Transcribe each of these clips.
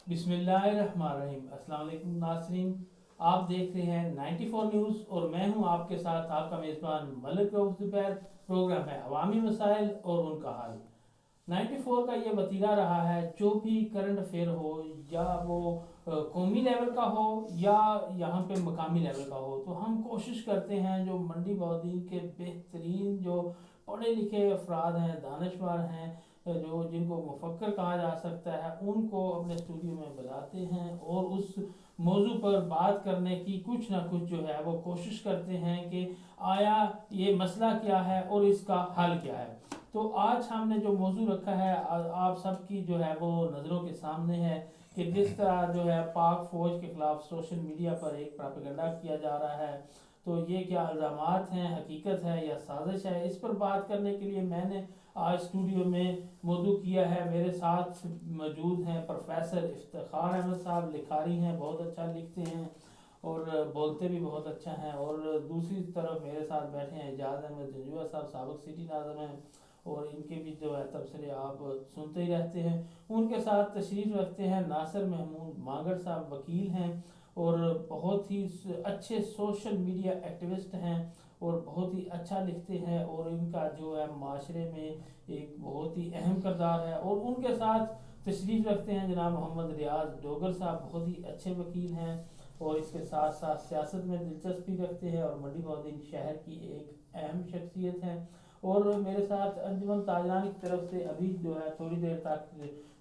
बिस्मिल्लाहिर्रहमानिर्रहीम। अस्सलाम वालेकुम नाज़रीन, आप देख रहे हैं 94 न्यूज़ और मैं हूं आपके साथ आपका मेज़बान मलिक रऊफ ज़ुबैर। प्रोग्राम है अवामी मसाइल और उनका हल। 94 का ये वतीरा रहा है, जो भी करंट अफेयर हो, या वो कौमी लेवल का हो या यहाँ पे मकामी लेवल का हो, तो हम कोशिश करते हैं जो मंडी बौद्दीन के बेहतरीन जो पढ़े लिखे अफराद हैं, दानश्वर हैं, जो जिनको मुफक्कर कहा जा सकता है, उनको अपने स्टूडियो में बुलाते हैं और उस मौजू पर बात करने की कुछ ना कुछ जो है वो कोशिश करते हैं कि आया ये मसला क्या है और इसका हल क्या है। तो आज हमने जो मौजू रखा है आप सबकी जो है वो नज़रों के सामने है कि जिस तरह जो है पाक फौज के खिलाफ सोशल मीडिया पर एक प्रोपेगेंडा किया जा रहा है, तो ये क्या इल्ज़ामात हैं, हकीकत है या साजिश है। इस पर बात करने के लिए मैंने आज स्टूडियो में मौजू किया है। मेरे साथ मौजूद हैं प्रोफेसर इफ्तिखार अहमद साहब, लिखारी हैं, बहुत अच्छा लिखते हैं और बोलते भी बहुत अच्छा हैं। और दूसरी तरफ मेरे साथ बैठे हैं एजाज अहमद जंजुआ साहब, साबिक सिटी नाज़िम हैं और इनके भी जो है तबसरे आप सुनते ही रहते हैं। उनके साथ तशरीफ़ रखते हैं नासिर महमूद मांगड़ साहब, वकील हैं और बहुत ही अच्छे सोशल मीडिया एक्टिविस्ट हैं और बहुत ही अच्छा लिखते हैं और इनका जो है माशरे में एक बहुत ही अहम किरदार है। और उनके साथ तशरीफ़ रखते हैं जनाब मोहम्मद रियाज डोगर साहब, बहुत ही अच्छे वकील हैं और इसके साथ साथ सियासत में दिलचस्पी रखते हैं और मंडी बौद्दीन शहर की एक अहम शख्सियत हैं। और मेरे साथ अंजुमन ताजरानी की तरफ से अभी जो है थोड़ी देर तक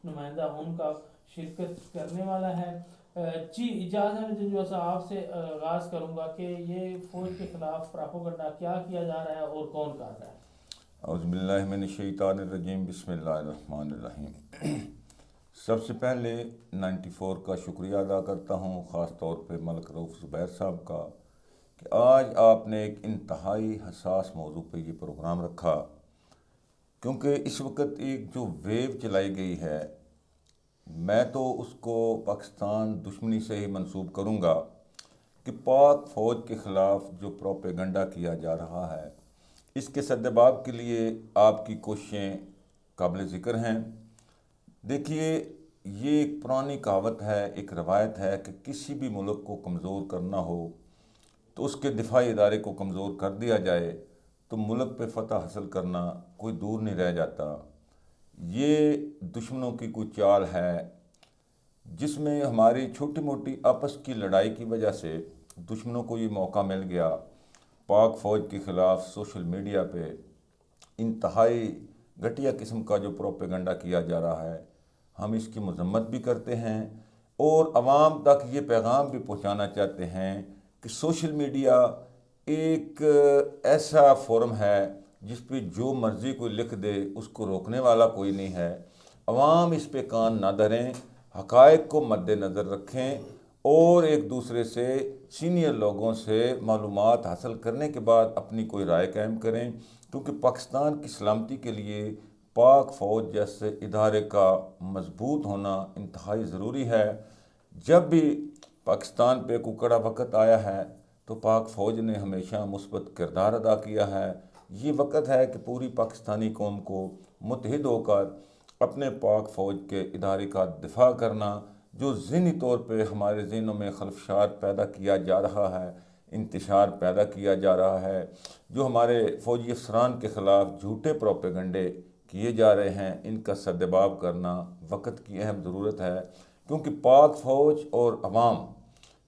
नुमाइंदा उनका शिरकत करने वाला है। जी इजाज़त है जिन जो आपसे आगाज़ करूँगा कि ये फ़ौज के ख़िलाफ़ प्रोपेगेंडा क्या किया जा रहा है और कौन कर रहा है। औज़ुबिल्लाहिमिनश्शैतानिर्रजीम बिस्मिल्लाहिर्रहमानिर्रहीम। सबसे पहले 94 का शुक्रिया अदा करता हूँ, ख़ास तौर पे मलिक रऊफ ज़ुबैर साहब का, कि आज आपने एक इंतहाई हसास मौजू पे ये प्रोग्राम रखा। क्योंकि इस वक्त एक जो वेव चलाई गई है, मैं तो उसको पाकिस्तान दुश्मनी से ही मंसूब करूँगा कि पाक फ़ौज के ख़िलाफ़ जो प्रोपेगंडा किया जा रहा है, इसके सद्देबाब के लिए आपकी कोशिशें काबिल ज़िक्र हैं। देखिए, ये एक पुरानी कहावत है, एक रवायत है कि किसी भी मुल्क को कमज़ोर करना हो तो उसके दिफाई इदारे को कमज़ोर कर दिया जाए तो मुल्क पे फ़तह हासिल करना कोई दूर नहीं रह जाता। ये दुश्मनों की कोई चाल है जिसमें हमारी छोटी मोटी आपस की लड़ाई की वजह से दुश्मनों को ये मौका मिल गया पाक फ़ौज के ख़िलाफ़ सोशल मीडिया पे इंतहाई घटिया किस्म का जो प्रोपेगेंडा किया जा रहा है। हम इसकी मजम्मत भी करते हैं और आवाम तक ये पैगाम भी पहुंचाना चाहते हैं कि सोशल मीडिया एक ऐसा फोरम है जिस पे जो मर्ज़ी कोई लिख दे उसको रोकने वाला कोई नहीं है। आवाम इस पे कान ना धरें, हक़ाइक़ को मद्देनज़र रखें और एक दूसरे से सीनियर लोगों से मालूमात हासिल करने के बाद अपनी कोई राय कायम करें। क्योंकि पाकिस्तान की सलामती के लिए पाक फ़ौज जैसे इदारे का मजबूत होना इंतहाई ज़रूरी है। जब भी पाकिस्तान पे कोई कड़ा वक़्त आया है तो पाक फ़ौज ने हमेशा मुस्बत किरदार अदा किया है। ये वक़्त है कि पूरी पाकिस्तानी कौम को मुत्तहिद होकर अपने पाक फ़ौज के इदारे का दिफा करना, जो ज़हनी तौर पे हमारे ज़हनों में खलफशार पैदा किया जा रहा है, इंतशार पैदा किया जा रहा है, जो हमारे फ़ौजी अफसरान के ख़िलाफ़ झूठे प्रोपेगंडे किए जा रहे हैं, इनका सद्देबाब करना वक़्त की अहम ज़रूरत है। क्योंकि पाक फ़ौज और अवाम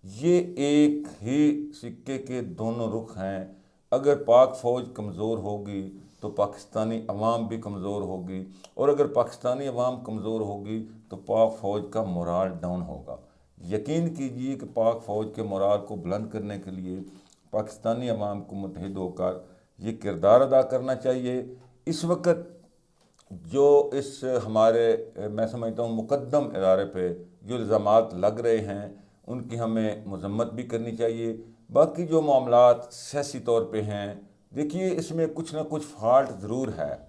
ये एक ही सिक्के के दोनों रुख हैं। अगर पाक फ़ौज कमज़ोर होगी तो पाकिस्तानी अवाम भी कमज़ोर होगी और अगर पाकिस्तानी अवाम कमज़ोर होगी तो पाक फ़ौज का मोराल डाउन होगा। यकीन कीजिए कि पाक फ़ौज के मोराल को बुलंद करने के लिए पाकिस्तानी अवाम को मुत्तहिद होकर ये किरदार अदा करना चाहिए। इस वक्त जो इस हमारे मैं समझता हूँ मुकद्दम इदारे पे जो इल्ज़ामात लग रहे हैं उनकी हमें मजम्मत भी करनी चाहिए। बाकी जो मामलात सियासी तौर पे हैं, देखिए इसमें कुछ ना कुछ फ़ाल्ट ज़रूर है।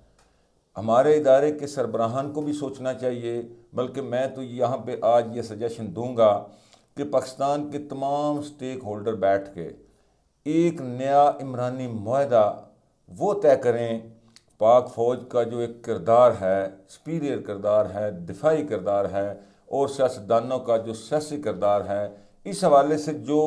हमारे इदारे के सरबराहान को भी सोचना चाहिए। बल्कि मैं तो यहाँ पे आज ये सजेशन दूंगा कि पाकिस्तान के तमाम स्टेक होल्डर बैठ के एक नया इमरानी मुआहदा वो तय करें। पाक फ़ौज का जो एक किरदार है, सुपीरियर किरदार है, दिफाई किरदार है, और सियासतदानों का जो सियासी किरदार है, इस हवाले से जो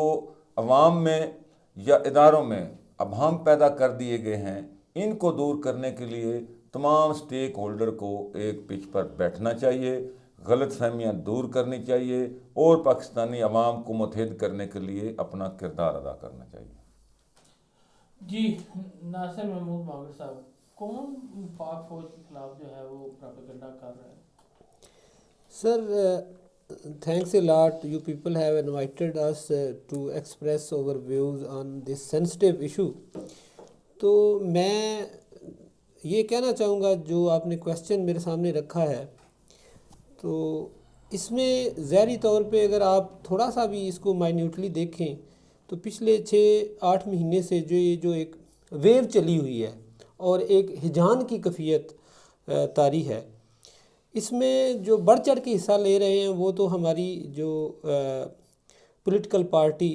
अवाम में या इदारों में अभाम पैदा कर दिए गए हैं, इनको दूर करने के लिए तमाम स्टेक होल्डर को एक पिच पर बैठना चाहिए, गलत फहमियाँ दूर करनी चाहिए और पाकिस्तानी अवाम को मुत्तहिद करने के लिए अपना किरदार अदा करना चाहिए। जी नासिर महमूद मागर साहब, कौन पाक फौज के खिलाफ जो है वो प्रोपेगेंडा कर रहा है? Sir, thanks a lot. You people have invited us to express our views on this sensitive issue. तो मैं ये कहना चाहूँगा, जो आपने क्वेश्चन मेरे सामने रखा है, तो इसमें ज़ाहिरी तौर पे अगर आप थोड़ा सा भी इसको माइन्यूटली देखें तो पिछले 6-8 महीने से जो एक वेव चली हुई है और एक हिजान की कैफियत तारी है, इसमें जो बढ़ चढ़ के हिस्सा ले रहे हैं वो तो हमारी जो पॉलिटिकल पार्टी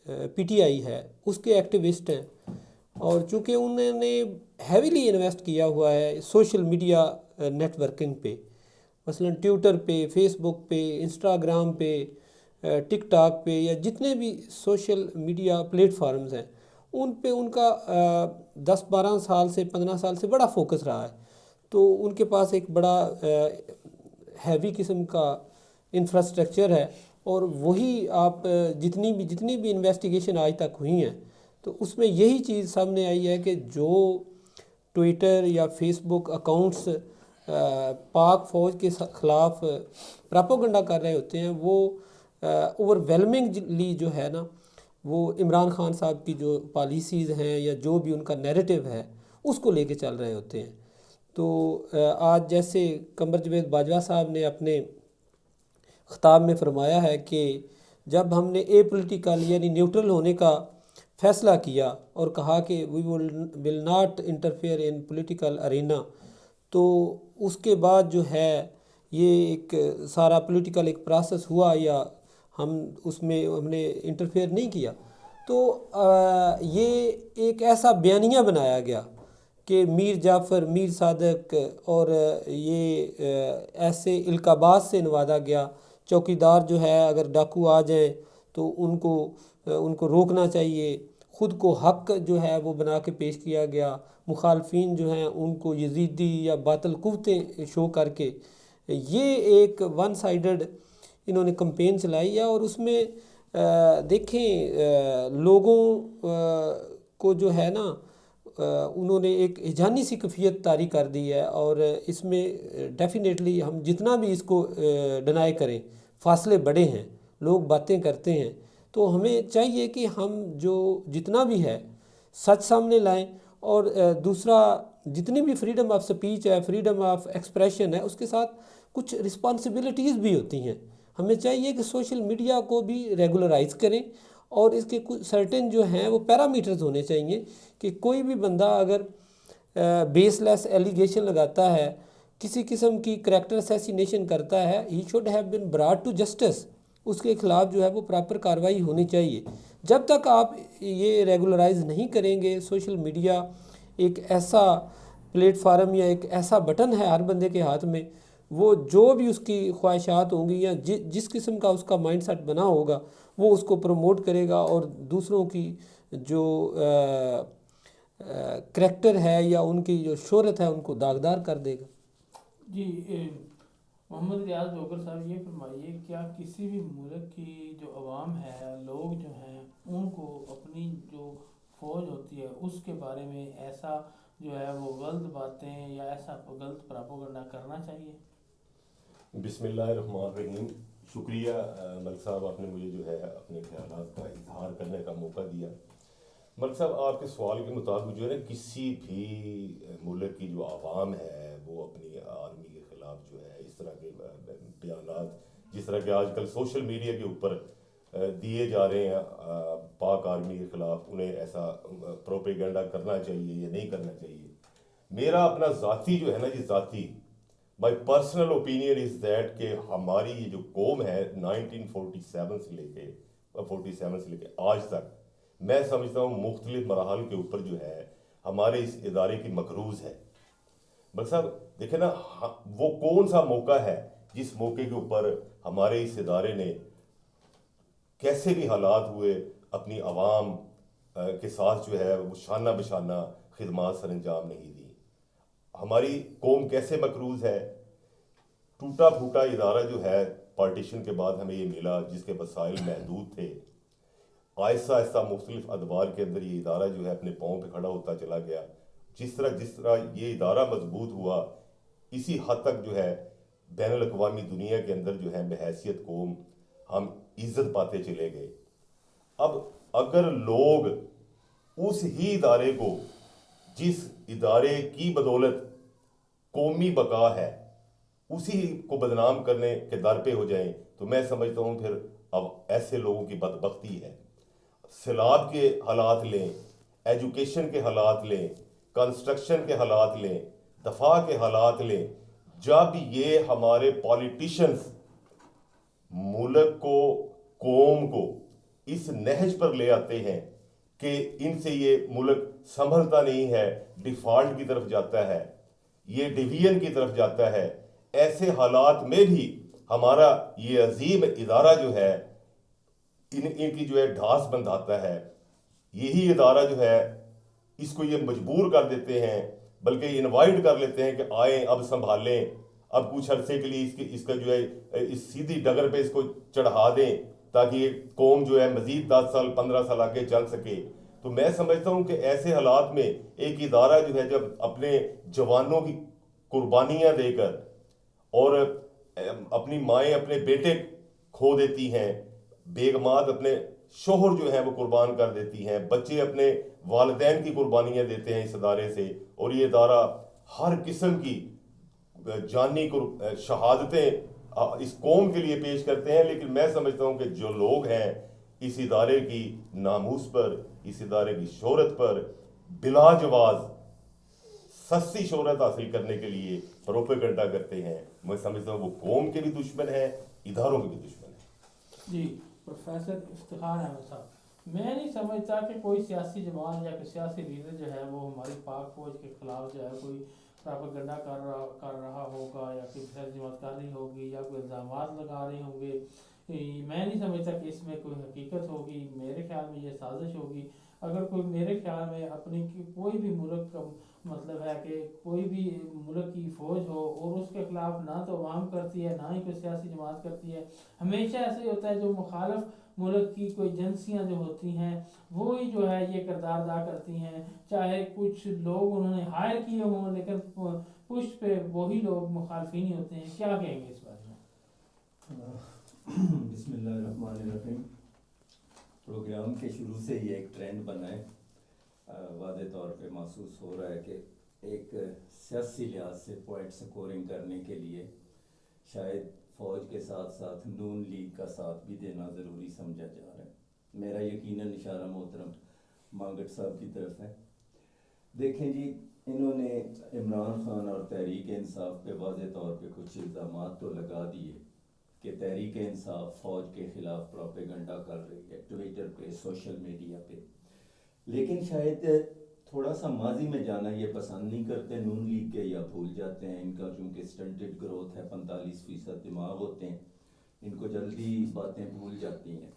पीटीआई है उसके एक्टिविस्ट हैं, और चूँकि उन्होंने हैवीली इन्वेस्ट किया हुआ है सोशल मीडिया नेटवर्किंग पे, मसलन ट्विटर पे, फेसबुक पे, इंस्टाग्राम पे, टिकटॉक पे, या जितने भी सोशल मीडिया प्लेटफॉर्म्स हैं उन पे उनका 10-12 साल से 15 साल से बड़ा फोकस रहा है। तो उनके पास एक बड़ा हैवी किस्म का इंफ्रास्ट्रक्चर है, और वही आप जितनी भी इन्वेस्टिगेशन आज तक हुई हैं तो उसमें यही चीज़ सामने आई है कि जो ट्विटर या फेसबुक अकाउंट्स पाक फ़ौज के ख़िलाफ़ प्रोपेगेंडा कर रहे होते हैं, वो ओवरवेलमिंगली जो है ना, वो इमरान खान साहब की जो पॉलिसीज़ हैं या जो भी उनका नैरेटिव है उसको लेके चल रहे होते हैं। तो आज जैसे कमर जवेद बाजवा साहब ने अपने ख़िताब में फरमाया है कि जब हमने ए पोलिटिकल यानी न्यूट्रल होने का फ़ैसला किया और कहा कि we will not interfere in political arena, तो उसके बाद जो है ये एक सारा पॉलिटिकल एक प्रोसेस हुआ या हमने इंटरफेयर नहीं किया। तो ये एक ऐसा बयानिया बनाया गया कि मीर जाफ़र, मीर सादक और ये ऐसे इल्काबाज से नवाजा गया, चौकीदार जो है अगर डाकू आ जाए तो उनको रोकना चाहिए, ख़ुद को हक जो है वो बना के पेश किया गया, मुखालफिन जो हैं उनको यजीदी या बातल कुव्वतें शो करके ये एक वन साइडेड इन्होंने कैंपेन चलाई है। और उसमें देखें लोगों को जो है ना, उन्होंने एक हिजानी सी कैफियत तारी कर दी है, और इसमें डेफिनेटली हम जितना भी इसको डिनाई करें, फासले बड़े हैं, लोग बातें करते हैं, तो हमें चाहिए कि हम जो जितना भी है सच सामने लाएं, और दूसरा जितनी भी फ्रीडम ऑफ स्पीच है, फ्रीडम ऑफ एक्सप्रेशन है, उसके साथ कुछ रिस्पॉन्सिबिलिटीज़ भी होती हैं। हमें चाहिए कि सोशल मीडिया को भी रेगुलराइज करें, और इसके कुछ सर्टेन जो हैं वो पैरामीटर्स होने चाहिए कि कोई भी बंदा अगर बेसलेस एलिगेशन लगाता है, किसी किस्म की करैक्टर असैसिनेशन करता है, he should have been brought to justice, उसके ख़िलाफ़ जो है वो प्रॉपर कार्रवाई होनी चाहिए। जब तक आप ये रेगुलराइज नहीं करेंगे, सोशल मीडिया एक ऐसा प्लेटफार्म या एक ऐसा बटन है हर बंदे के हाथ में, वो जो भी उसकी ख्वाहिशात होंगी या जिस किस्म का उसका माइंडसेट बना होगा वो उसको प्रमोट करेगा, और दूसरों की जो करैक्टर है या उनकी जो शोहरत है उनको दागदार कर देगा। जी मोहम्मद रियाज जोकर साहब, ये फरमाइए, क्या किसी भी मुल्क की जो अवाम है, लोग जो हैं, उनको अपनी जो फ़ौज होती है उसके बारे में ऐसा जो है वो गलत बातें या ऐसा गलत प्रोपेगेंडा करना चाहिए? बिस्मिल्लाहिर्रहमानिर्रहीम। शुक्रिया मलिक साहब, आपने मुझे जो है अपने ख्यालात का इजहार करने का मौका दिया। मलिक साहब, आपके सवाल के मुताबिक जो है ना, किसी भी मुल्क की जो आवाम है वो अपनी आर्मी के ख़िलाफ़ जो है इस तरह के बयानात, जिस तरह के आजकल सोशल मीडिया के ऊपर दिए जा रहे हैं पाक आर्मी के ख़िलाफ़, उन्हें ऐसा प्रोपेगेंडा करना चाहिए या नहीं करना चाहिए। मेरा अपना ज़ाती जो है ना, ये ज़ाती my personal opinion is that कि हमारी ये जो कौम है 1947 से लेके आज तक, मैं समझता हूँ मुख्तलिफ मराहल के ऊपर जो है हमारे इस इदारे की मकरूज़ है। बस साहब देखे ना, वो कौन सा मौका है जिस मौके के ऊपर हमारे इस इदारे ने कैसे भी हालात हुए अपनी आवाम के साथ जो है वो शाना बशाना खिदमात सर अंजाम नहीं दी। हमारी कौम कैसे मकरूज है, टूटा फूटा इदारा जो है पार्टीशन के बाद हमें ये मिला जिसके वसाइल महदूद थे। आहिस्ता आहिस्ता मुख्तलिफ अदवार के अंदर ये इदारा जो है अपने पाँव पे खड़ा होता चला गया। जिस तरह ये इदारा मजबूत हुआ, इसी हद तक जो है बैनुल अक़वामी दुनिया के अंदर जो है बहैसियत कौम हम इज्जत पाते चले गए। अब अगर लोग उस ही इदारे को, जिस इदारे की बदौलत कौमी बका है, उसी को बदनाम करने के दर पे हो जाएं, तो मैं समझता हूँ फिर अब ऐसे लोगों की बदबख्ती है। सैलाब के हालात लें, एजुकेशन के हालात लें, कंस्ट्रक्शन के हालात लें, दफा के हालात लें, जब ये हमारे पॉलिटिशियंस मुल्क को, कौम को इस नहज पर ले आते हैं कि इनसे ये मुल्क संभलता नहीं है, डिफॉल्ट की तरफ जाता है, ये डिवीजन की तरफ जाता है, ऐसे हालात में भी हमारा ये अजीम इदारा जो है इनकी जो है ढास बंधाता है। यही इदारा जो है इसको ये मजबूर कर देते हैं, बल्कि इनवाइट कर लेते हैं कि आए अब संभालें, अब कुछ अरसे के लिए इसका जो है इस सीधी डगर पे इसको चढ़ा दें ताकि ये कौम जो है मजीद 10 साल 15 साल आगे चल सके। तो मैं समझता हूँ कि ऐसे हालात में एक इदारा जो है जब अपने जवानों की कुर्बानियाँ देकर और अपनी माएँ अपने बेटे खो देती हैं, बेगमात अपने शोहर जो है वो कुर्बान कर देती हैं, बच्चे अपने वालिदैन की कुर्बानियाँ देते हैं इस इदारे से, और ये इदारा हर किस्म की जानी शहादतें इस कौम के लिए पेश करते हैं। लेकिन मैं समझता हूँ कि जो लोग हैं इस इदारे की नामूस पर, इस इदारे की शोहरत पर बिलाजवाज सस्ती शोहरत हासिल करने के लिए प्रोपेगेंडा करते हैं, मैं समझता हूँ वो कौम के भी दुश्मन है, इदारों के भी दुश्मन है। जी प्रोफेसर इफ्तिखार अहमद साहब, मैं नहीं समझता कि कोई सियासी जमात या कोई सियासी लीडर जो है वो हमारी पाक फौज के खिलाफ जो है कोई प्रोपेगेंडा कर रहा होगा या कोई सियासी जमात कर रही होगी या कोई इल्ज़ाम लगा रहे होंगे। मैं नहीं समझता कि इसमें कोई हकीकत होगी। मेरे ख्याल में ये साजिश होगी। अगर कोई, मेरे ख्याल में अपनी कोई भी मुल्क का मतलब है कि कोई भी मुल्क की फ़ौज हो और उसके खिलाफ ना तो अवाम करती है ना ही कोई सियासी जमात करती है, हमेशा ऐसे ही होता है जो मुखालफ मुल्क की कोई एजेंसियाँ जो होती हैं वो ही जो है ये किरदार अदा करती हैं। चाहे कुछ लोग उन्होंने हायर किए हों लेकिन पुष्ट पे वही लोग मुखालफिन ही होते हैं। क्या कहेंगे इस बारे में? बिस्मिल्लाहिर्रहमानिर्रहीम। प्रोग्राम के शुरू से ही एक ट्रेंड बना है, वाज़े तौर पे महसूस हो रहा है कि एक सियासी लिहाज से पॉइंट स्कोरिंग करने के लिए शायद फ़ौज के साथ साथ नून लीग का साथ भी देना ज़रूरी समझा जा रहा है। मेरा यकीनन इशारा मोहतरम मांगट साहब की तरफ है। देखें जी, इन्होंने इमरान खान और तहरीक इंसाफ पे वाज़े तौर पे कुछ इल्ज़ामात तो लगा दिए कि तहरीक इंसाफ फ़ौज के ख़िलाफ़ प्रोपेगेंडा कर रही है ट्विटर पे, सोशल मीडिया पे, लेकिन शायद थोड़ा सा माजी में जाना ये पसंद नहीं करते नून लीग के, या भूल जाते हैं। इनका चूँकि स्टंटेड ग्रोथ है, 45% दिमाग होते हैं, इनको जल्दी बातें भूल जाती हैं।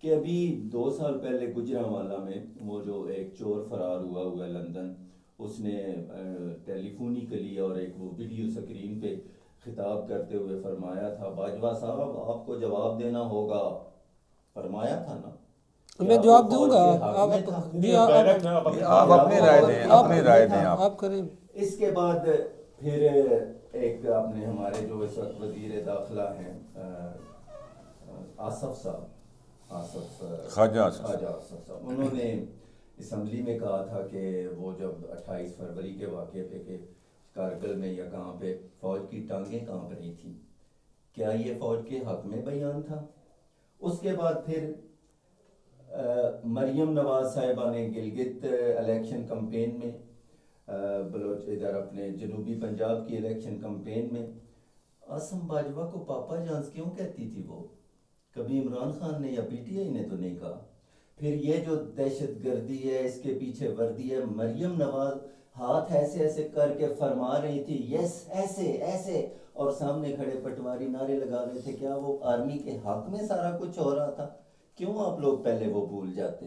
कि अभी 2 साल पहले गुजरांवाला में वो जो एक चोर फरार हुआ लंदन, उसने टेलीफोनिकली और एक वो वीडियो स्क्रीन पे खिताब करते हुए फरमाया था, बाजवा साहब आपको जवाब देना होगा, फरमाया था ना। मैं जवाब दूंगा, आप अपनी राय दें, अपनी राय दें आप करें। इसके बाद फिर एक आपने हमारे जो इस वक्त वजीर दाखिला हैं आसफ साहब, ख्वाजा साहब, उन्होंने असम्बली में कहा था कि वो जब 28 फरवरी के वाक़े पे के कारगिल में या कहाँ पे फ़ौज की टांगें कांप रही थी, क्या ये फ़ौज के हक में बयान था? उसके बाद फिर मरियम नवाज साहिबा ने गिलगित इलेक्शन कम्पेन में, बलोच इधर अपने जनूबी पंजाब की इलेक्शन कम्पेन में आसम बाजवा को पापा जान क्यों कहती थी? वो कभी इमरान खान ने या पीटीआई ने तो नहीं कहा। फिर ये जो दहशत गर्दी है, इसके पीछे वर्दी है, मरियम नवाज हाथ ऐसे ऐसे करके फरमा रही थी यस ऐसे ऐसे, और सामने खड़े पटवारी नारे लगा रहे थे। क्या वो आर्मी के हक में सारा कुछ हो रहा था? क्यों आप लोग पहले वो भूल जाते?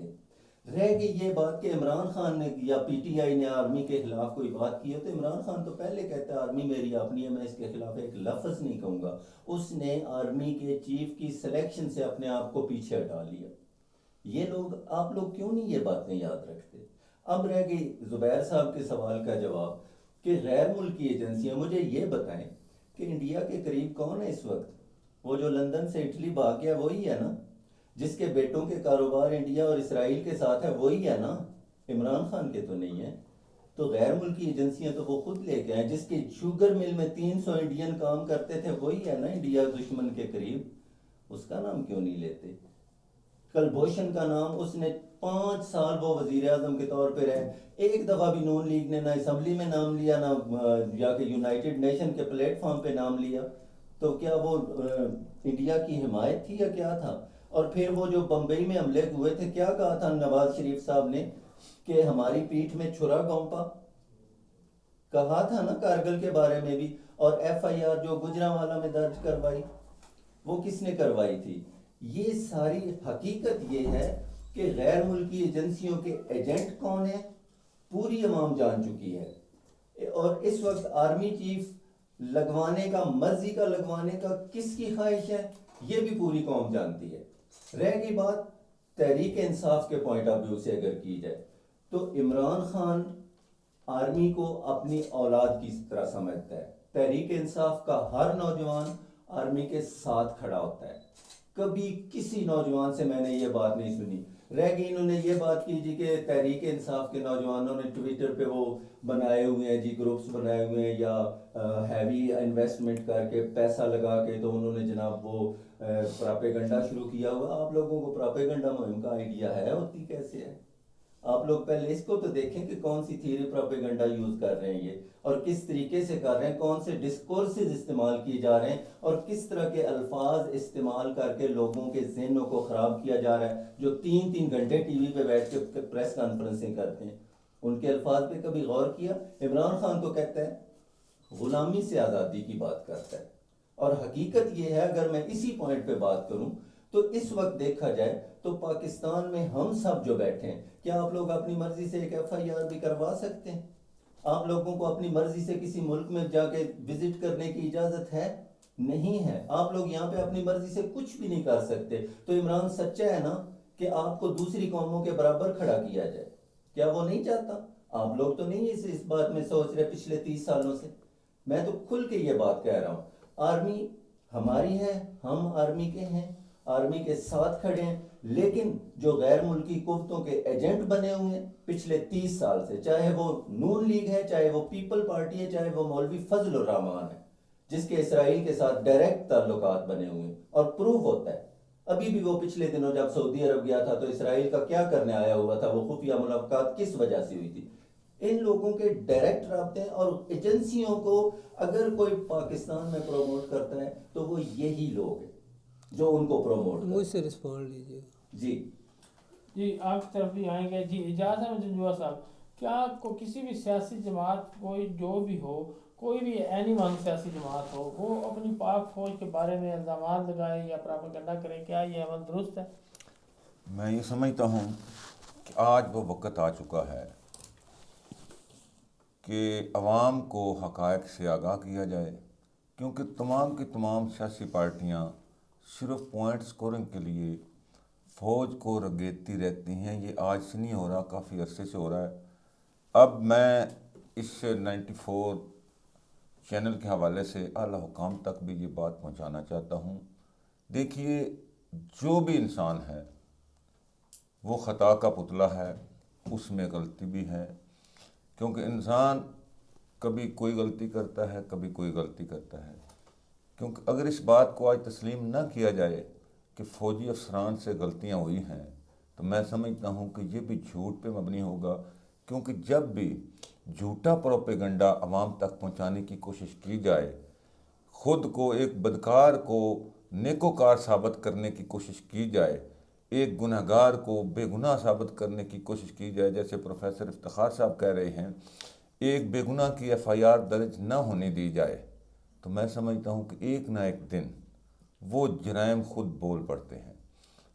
रह गई ये बात कि इमरान खान ने या पीटीआई ने आर्मी के खिलाफ कोई बात की है तो इमरान खान तो पहले कहता है आर्मी मेरी अपनी है, मैं इसके खिलाफ एक लफ्ज़ नहीं कहूँगा। उसने आर्मी के चीफ की सिलेक्शन से अपने आप को पीछे हटा लिया। ये लोग, आप लोग क्यों नहीं ये बातें याद रखते? अब रह गई जुबैर साहब के सवाल का जवाब कि गैर मुल्की एजेंसियां, मुझे ये बताएं कि इंडिया के करीब कौन है इस वक्त? वो जो लंदन से इटली भाग गया वही है ना? जिसके बेटों के कारोबार इंडिया और इसराइल के साथ है वही है ना? इमरान खान के तो नहीं है। तो गैर मुल्की एजेंसियां तो वो खुद लेके आए। जिसके शुगर मिल में 300 इंडियन काम करते थे वही है ना इंडिया दुश्मन के करीब। उसका नाम क्यों नहीं लेते? कलभूषण का नाम, उसने 5 साल वो वजीर आजम के तौर पे रहे, एक दफ़ा भी नून लीग ने ना असम्बली में नाम लिया ना जाके यूनाइटेड नेशन के प्लेटफॉर्म पे नाम लिया। तो क्या वो इंडिया की हिमायत थी या क्या था? और फिर वो जो बम्बई में हमले हुए थे, क्या कहा था नवाज शरीफ साहब ने कि हमारी पीठ में छुरा घोंपा? कहा था ना कारगिल के बारे में भी। और FIR जो गुजरांवाला में दर्ज करवाई, वो किसने करवाई थी? ये सारी हकीकत ये है कि गैर मुल्की एजेंसियों के एजेंट कौन है पूरी अवाम जान चुकी है। और इस वक्त आर्मी चीफ लगवाने का, मर्जी का लगवाने का किसकी ख्वाहिश है ये भी पूरी कौम जानती है। रह गई बात तहरीक इंसाफ के पॉइंट ऑफ व्यू से अगर की जाए तो इमरान खान आर्मी को अपनी औलाद की तरह समझता है। तहरीक इंसाफ का हर नौजवान आर्मी के साथ खड़ा होता है। कभी किसी नौजवान से मैंने ये बात नहीं सुनी। रह गई इन्होंने ये बात की जी कि तहरीक इंसाफ के नौजवानों ने ट्विटर पे वो बनाए हुए हैं जी, ग्रुप्स बनाए हुए हैं या हैवी इन्वेस्टमेंट करके पैसा लगा के तो उन्होंने जनाब वो प्रोपेगेंडा शुरू किया हुआ। आप लोगों को प्रोपेगेंडा मुहिम का आइडिया है? होती कैसे है? आप लोग पहले इसको तो देखें कि कौन सी थ्योरी प्रोपेगेंडा यूज कर रहे हैं ये, और किस तरीके से कर रहे हैं, कौन से डिस्कोर्सेज इस्तेमाल किए जा रहे हैं और किस तरह के अल्फाज इस्तेमाल करके लोगों के ज़हनों को ख़राब किया जा रहा है। जो 3-3 घंटे टीवी पे बैठ के प्रेस कॉन्फ्रेंसिंग करते हैं, उनके अल्फाज पे कभी गौर किया? इमरान खान तो कहता है गुलामी से आज़ादी की बात करता है, और हकीकत ये है अगर मैं इसी पॉइंट पे बात करूं तो इस वक्त देखा जाए तो पाकिस्तान में हम सब जो बैठे हैं, क्या आप लोग अपनी मर्जी से एक FIR भी करवा सकते हैं? आप लोगों को अपनी मर्जी से किसी मुल्क में जाके विजिट करने की इजाजत है? नहीं है। आप लोग यहाँ पे अपनी मर्जी से कुछ भी नहीं कर सकते। तो इमरान सच्चा है ना कि आपको दूसरी कौमों के बराबर खड़ा किया जाए? क्या वो नहीं चाहता? आप लोग तो नहीं इस बात में सोच रहे पिछले 30 सालों से। मैं तो खुल के ये बात कह रहा हूँ, आर्मी हमारी है, हम आर्मी के हैं, आर्मी के साथ खड़े हैं। लेकिन जो गैर मुल्की कुव्वतों के एजेंट बने हुए हैं पिछले 30 साल से, चाहे वो नून लीग है, चाहे वो पीपल पार्टी है, चाहे वो मौलवी फजल उर रहमान है, जिसके इसराइल के साथ डायरेक्ट ताल्लुकात बने हुए हैं और प्रूव होता है। अभी भी वो पिछले दिनों जब सऊदी अरब गया था तो इसराइल का क्या करने आया हुआ था, वो खुफिया मुलाकात किस वजह से हुई थी? इन लोगों के डायरेक्ट राब्ते हैं। और एजेंसियों को अगर कोई पाकिस्तान में प्रमोट करता है तो वो यही लोग हैं जो उनको प्रमोट करते हैं। मुझसे रिस्पॉन्ड लीजिए जी जी आपकी तरफ भी आएंगे। जी इजाज़त है जुआ साहब, क्या को किसी भी सियासी जमात, कोई जो भी हो, कोई भी एनी वन सियासी जमात हो, वो अपनी पाक फौज के बारे में इल्ज़ाम लगाए या प्रोपेगेंडा करे, क्या ये अमल दुरुस्त है? मैं ये समझता हूँ कि आज वो वक्त आ चुका है कि अवाम को हक़ाइक़ से आगाह किया जाए, क्योंकि तमाम की तमाम सियासी पार्टियाँ सिर्फ पॉइंट स्कोरिंग के लिए फ़ौज को रगेती रहती हैं। ये आज से नहीं हो रहा, काफ़ी अरसे से हो रहा है। अब मैं इस 94 चैनल के हवाले से आला हुकाम तक भी ये बात पहुंचाना चाहता हूं। देखिए, जो भी इंसान है वो ख़ता का पुतला है, उसमें गलती भी है, क्योंकि इंसान कभी कोई गलती करता है, कभी कोई गलती करता है। क्योंकि अगर इस बात को आज तस्लीम ना किया जाए कि फ़ौजी अफसरान से गलतियां हुई हैं, तो मैं समझता हूं कि ये भी झूठ पे मबनी होगा। क्योंकि जब भी झूठा प्रोपेगेंडा अवाम तक पहुंचाने की कोशिश की जाए, ख़ुद को एक बदकार को नेकोकार साबित करने की कोशिश की जाए, एक गुनहगार को बेगुनाह साबित करने की कोशिश की जाए, जैसे प्रोफेसर इफ्तिखार साहब कह रहे हैं, एक बेगुनाह की FIR दर्ज न होने दी जाए तो मैं समझता हूँ कि एक ना एक दिन वो जराइम खुद बोल पड़ते हैं।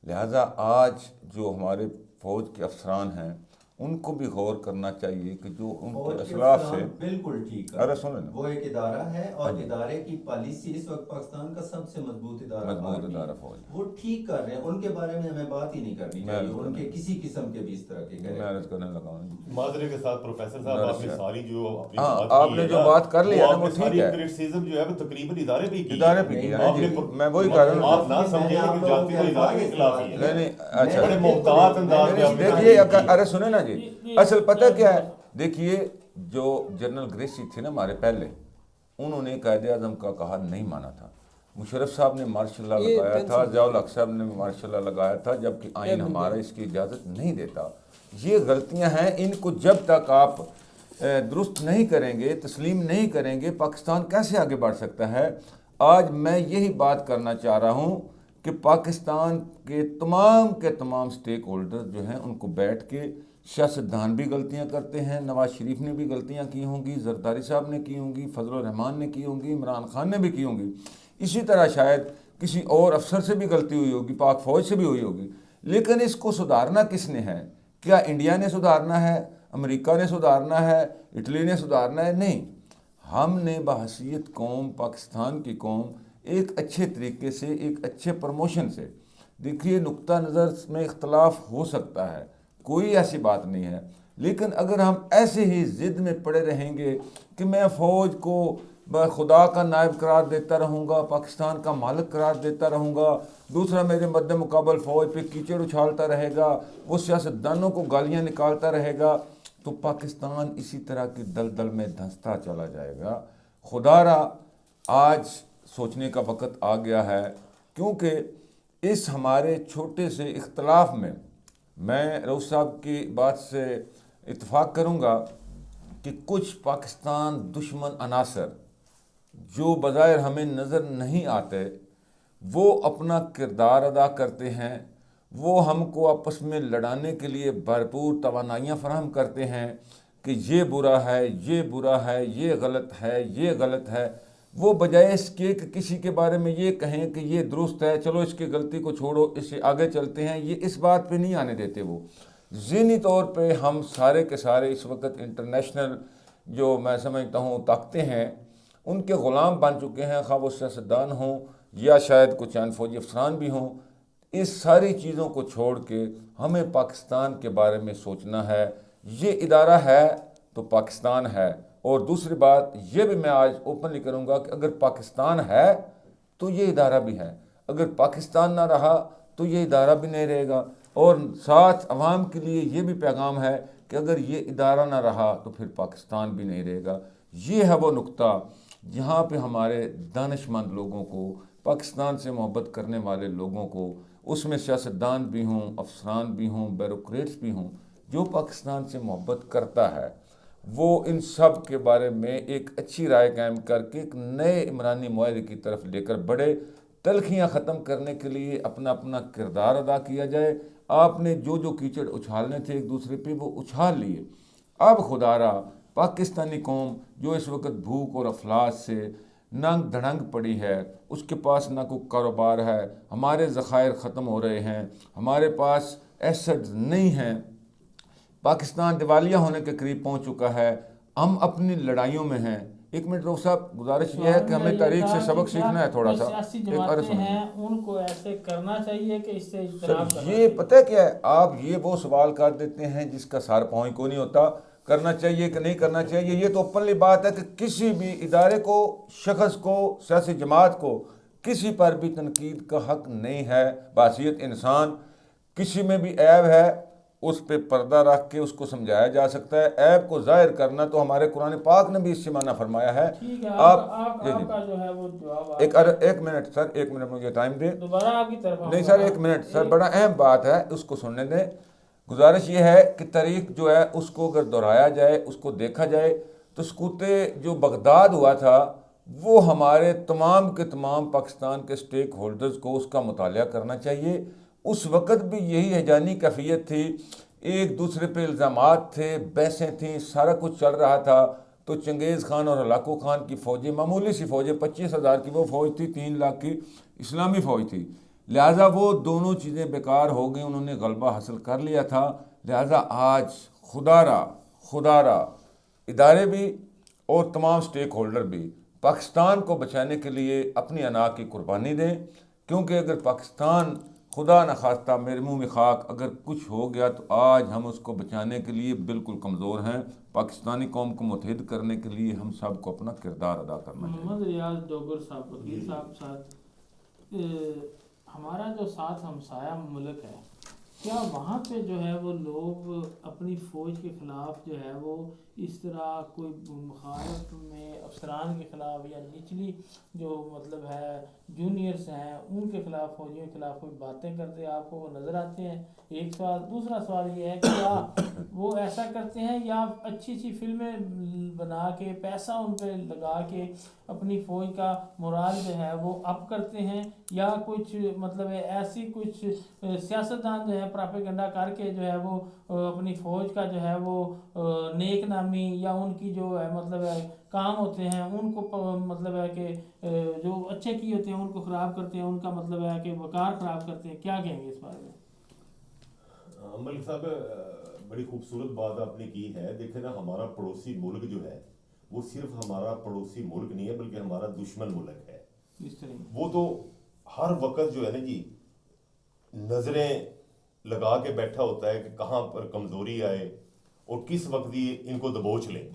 लिहाजा आज जो हमारे फ़ौज के अफसरान हैं उनको भी गौर करना चाहिए कि जो उनके फौज के असलाफ से अफसरान बिल्कुल ठीक है। अरे सुनो ना, वो एक इदारा है हाँ और जी। इदारे की पॉलिसी इस वक्त पाकिस्तान का सबसे मजबूत इदारा मजबूत आर्मी इदारा है। फौज है। वो ठीक कर रहे हैं, उनके बारे में हमें बात ही नहीं करनी मैं चाहिए, अर्ज उनके करने- किसी किस्म के भी इस तरह के मैं करें। अर्ज करने लगा हूँ। माजरे के साथ प्रोफेसर साहब नर्स आपने है। सारी जो अपनी हाँ, बात की आपने है जो ना, बात कर ली है ना, वो आपने ठीक सारी है। क्रिटिसिज्म जो है वो तकरीबन इदारे पे की इदारे है। पे किया नहीं, है जी, आपने- मैं वही कह रहा हूँ। आप ना समझे लेकिन जाती तो इदारे के खिलाफ ही है। नहीं नहीं, अच्छा बड़े मुमताज अंदाज में आपने देखिए, तारीफ की है। अरे सुने ना जी, असल पता क्या है, देखिए जो जनरल ग्रेसी थे ना हमारे पहले, उन्होंने कायदे-आज़म का कहा नहीं माना था। मुशर्रफ साहब ने मार्शल लॉ ये लगाया था, पेंसिल- ज़ियाउल हक साहब ने मार्शल लॉ लगाया था, जबकि आइन हमारा इसकी इजाज़त नहीं देता। ये गलतियां हैं, इनको जब तक आप दुरुस्त नहीं करेंगे, तस्लीम नहीं करेंगे, पाकिस्तान कैसे आगे बढ़ सकता है। आज मैं यही बात करना चाह रहा हूँ कि पाकिस्तान के तमाम स्टेक होल्डर जो हैं उनको बैठ के, सियासतदान भी गलतियां करते हैं, नवाज शरीफ ने भी गलतियां की होंगी, जरदारी साहब ने की होंगी, फजल रहमान ने की होंगी, इमरान खान ने भी की होंगी, इसी तरह शायद किसी और अफसर से भी गलती हुई होगी, पाक फौज से भी हुई होगी। लेकिन इसको सुधारना किसने है? क्या इंडिया ने सुधारना है, अमेरिका ने सुधारना है, इटली ने सुधारना है? नहीं, हमने बहसीयत कौम, पाकिस्तान की कौम, एक अच्छे तरीके से, एक अच्छे प्रमोशन से, देखिए नुक्ता नज़र में इख्तलाफ हो सकता है, कोई ऐसी बात नहीं है, लेकिन अगर हम ऐसे ही ज़िद में पड़े रहेंगे कि मैं फ़ौज को खुदा का नायब करार देता रहूँगा, पाकिस्तान का मालिक करार देता रहूँगा, दूसरा मेरे मद्दे मुकाबल फ़ौज पे कीचड़ उछालता रहेगा, वो सियासतदानों को गालियाँ निकालता रहेगा, तो पाकिस्तान इसी तरह की दलदल में धंसता चला जाएगा। खुदारा आज सोचने का वक़्त आ गया है, क्योंकि इस हमारे छोटे से इख्तलाफ में मैं रऊफ साहब की बात से इत्तेफाक करूँगा कि कुछ पाकिस्तान दुश्मन अनासर जो बज़ाहिर हमें नज़र नहीं आते, वो अपना किरदार अदा करते हैं, वो हमको आपस में लड़ाने के लिए भरपूर तवानाइयाँ फराहम करते हैं कि ये बुरा है, ये बुरा है, ये गलत है, ये गलत है। वो बजाय इसके कि किसी के बारे में ये कहें कि ये दुरुस्त है, चलो इसकी गलती को छोड़ो, इससे आगे चलते हैं, ये इस बात पे नहीं आने देते। वो ज़हनी तौर पे हम सारे के सारे इस वक्त इंटरनेशनल जो मैं समझता हूँ ताकतें हैं, उनके ग़ुलाम बन चुके हैं, खा वो सियासतदान हों या शायद कुछ चंद फौजी अफसरान भी हों। इस सारी चीज़ों को छोड़ के हमें पाकिस्तान के बारे में सोचना है। ये इदारा है तो पाकिस्तान है, और दूसरी बात ये भी मैं आज ओपनली करूँगा कि अगर पाकिस्तान है तो ये इदारा भी है, अगर पाकिस्तान ना रहा तो ये इदारा भी नहीं रहेगा। और साथ अवाम के लिए ये भी पैगाम है कि अगर ये इदारा ना रहा तो फिर पाकिस्तान भी नहीं रहेगा। ये है वो नुक्ता जहाँ पे हमारे दानिशमंद लोगों को, पाकिस्तान से मोहब्बत करने वाले लोगों को, उसमें सियासतदान भी हों, अफसरान भी हों, ब्यूरोक्रेट्स भी हों, जो पाकिस्तान से मोहब्बत करता है, वो इन सब के बारे में एक अच्छी राय कायम करके एक नए इमरानी मुआहदे की तरफ लेकर बढ़े। तलखियाँ ख़त्म करने के लिए अपना अपना किरदार अदा किया जाए। आपने जो जो कीचड़ उछालने थे एक दूसरे पे, वो उछाल लिए। अब खुदारा पाकिस्तानी कौम जो इस वक्त भूख और अफलास से नंग धड़ंग पड़ी है, उसके पास ना कोई कारोबार है, हमारे ज़खायर ख़त्म हो रहे हैं, हमारे पास एसेट्स नहीं हैं, पाकिस्तान दिवालिया होने के करीब पहुंच चुका है, हम अपनी लड़ाइयों में हैं। एक मिनट रोक साहब, गुजारिश ये है कि हमें तारीख से सबक सीखना है थोड़ा सा। एक बार हैं उनको ऐसे करना चाहिए कि इससे इज्तनाब करना ये पता है क्या है, आप ये वो सवाल कर देते हैं जिसका सार पहुँच को नहीं होता। करना चाहिए कि नहीं करना चाहिए, ये तो ओपनली बात है कि किसी भी इदारे को, शख्स को, सियासी जमात को किसी पर भी तनकीद का हक नहीं है। बासियत इंसान, किसी में भी ऐब है उस पे पर्दा रख के उसको समझाया जा सकता है। ऐब को जाहिर करना तो हमारे कुरान पाक ने भी इससे मना फरमाया है। ठीक है, आपका जो है वो जवाब एक मिनट सर, एक मिनट मुझे टाइम दे। दोबारा आपकी तरफ नहीं सर, एक मिनट सर, बड़ा अहम बात है, उसको सुनने दें। गुजारिश ये है कि तारीख जो है उसको अगर दोहराया जाए, उसको देखा जाए, तो सकूते जो बगदाद हुआ था वो हमारे तमाम के तमाम पाकिस्तान के स्टेक होल्डर्स को उसका मुतालिया करना चाहिए। उस वक़्त भी यही हैजानी कैफियत थी एक दूसरे पे इल्ज़ामात थे, बहसें थीं, सारा कुछ चल रहा था। तो चंगेज़ खान और हलाकू खान की फ़ौजें, मामूली सी फ़ौजें, 25,000 की वो फ़ौज थी, 3 लाख की इस्लामी फ़ौज थी। लिहाजा वो दोनों चीज़ें बेकार हो गई, उन्होंने गलबा हासिल कर लिया था। लिहाजा आज खुदारा इदारे भी और तमाम स्टेक होल्डर भी पाकिस्तान को बचाने के लिए अपनी अना की कुर्बानी दें, क्योंकि अगर पाकिस्तान खुदा न खास्ता मेरे मुंह में खाक अगर कुछ हो गया तो आज हम उसको बचाने के लिए बिल्कुल कमज़ोर हैं। पाकिस्तानी कौम को मुत्तहिद करने के लिए हम सब को अपना किरदार अदा करना चाहिए। मोहम्मद रियाज डोगर साहब, वकील साहब साथ हमारा जो साथ हमसाया मुल्क है, क्या वहाँ पे जो है वो लोग अपनी फ़ौज के ख़िलाफ़ जो है वो इस तरह कोई मुखालफ में अफसरान के ख़िलाफ़ या निचली जो मतलब है जूनियर्स हैं उनके ख़िलाफ़, फौजियों के ख़िलाफ़ कोई बातें करते आपको वो नज़र आते हैं? एक सवाल। दूसरा सवाल ये है कि क्या वो ऐसा करते हैं या अच्छी अच्छी फिल्में बना के पैसा उन पर लगा के अपनी फ़ौज का मोराल जो है वो अप करते हैं, या कुछ मतलब है ऐसी कुछ सियासतदान जो है प्रोपेगेंडा करके जो है वो अपनी फ़ौज का जो है वो नेक नामी या उनकी जो है मतलब है काम होते हैं उनको मतलब है कि जो अच्छे किए होते हैं उनको ख़राब करते हैं, उनका मतलब है कि वकार ख़राब करते हैं? क्या कहेंगे इस बारे में? मलिक साहब, बड़ी खूबसूरत बात आपने की है। देखे ना, हमारा पड़ोसी मुल्क जो है वो सिर्फ हमारा पड़ोसी मुल्क नहीं है बल्कि हमारा दुश्मन मुल्क है। इस तरह वो तो हर वक्त जो है ना जी नजरें लगा के बैठा होता है कि कहाँ पर कमजोरी आए और किस वक्त ये इनको दबोच लें।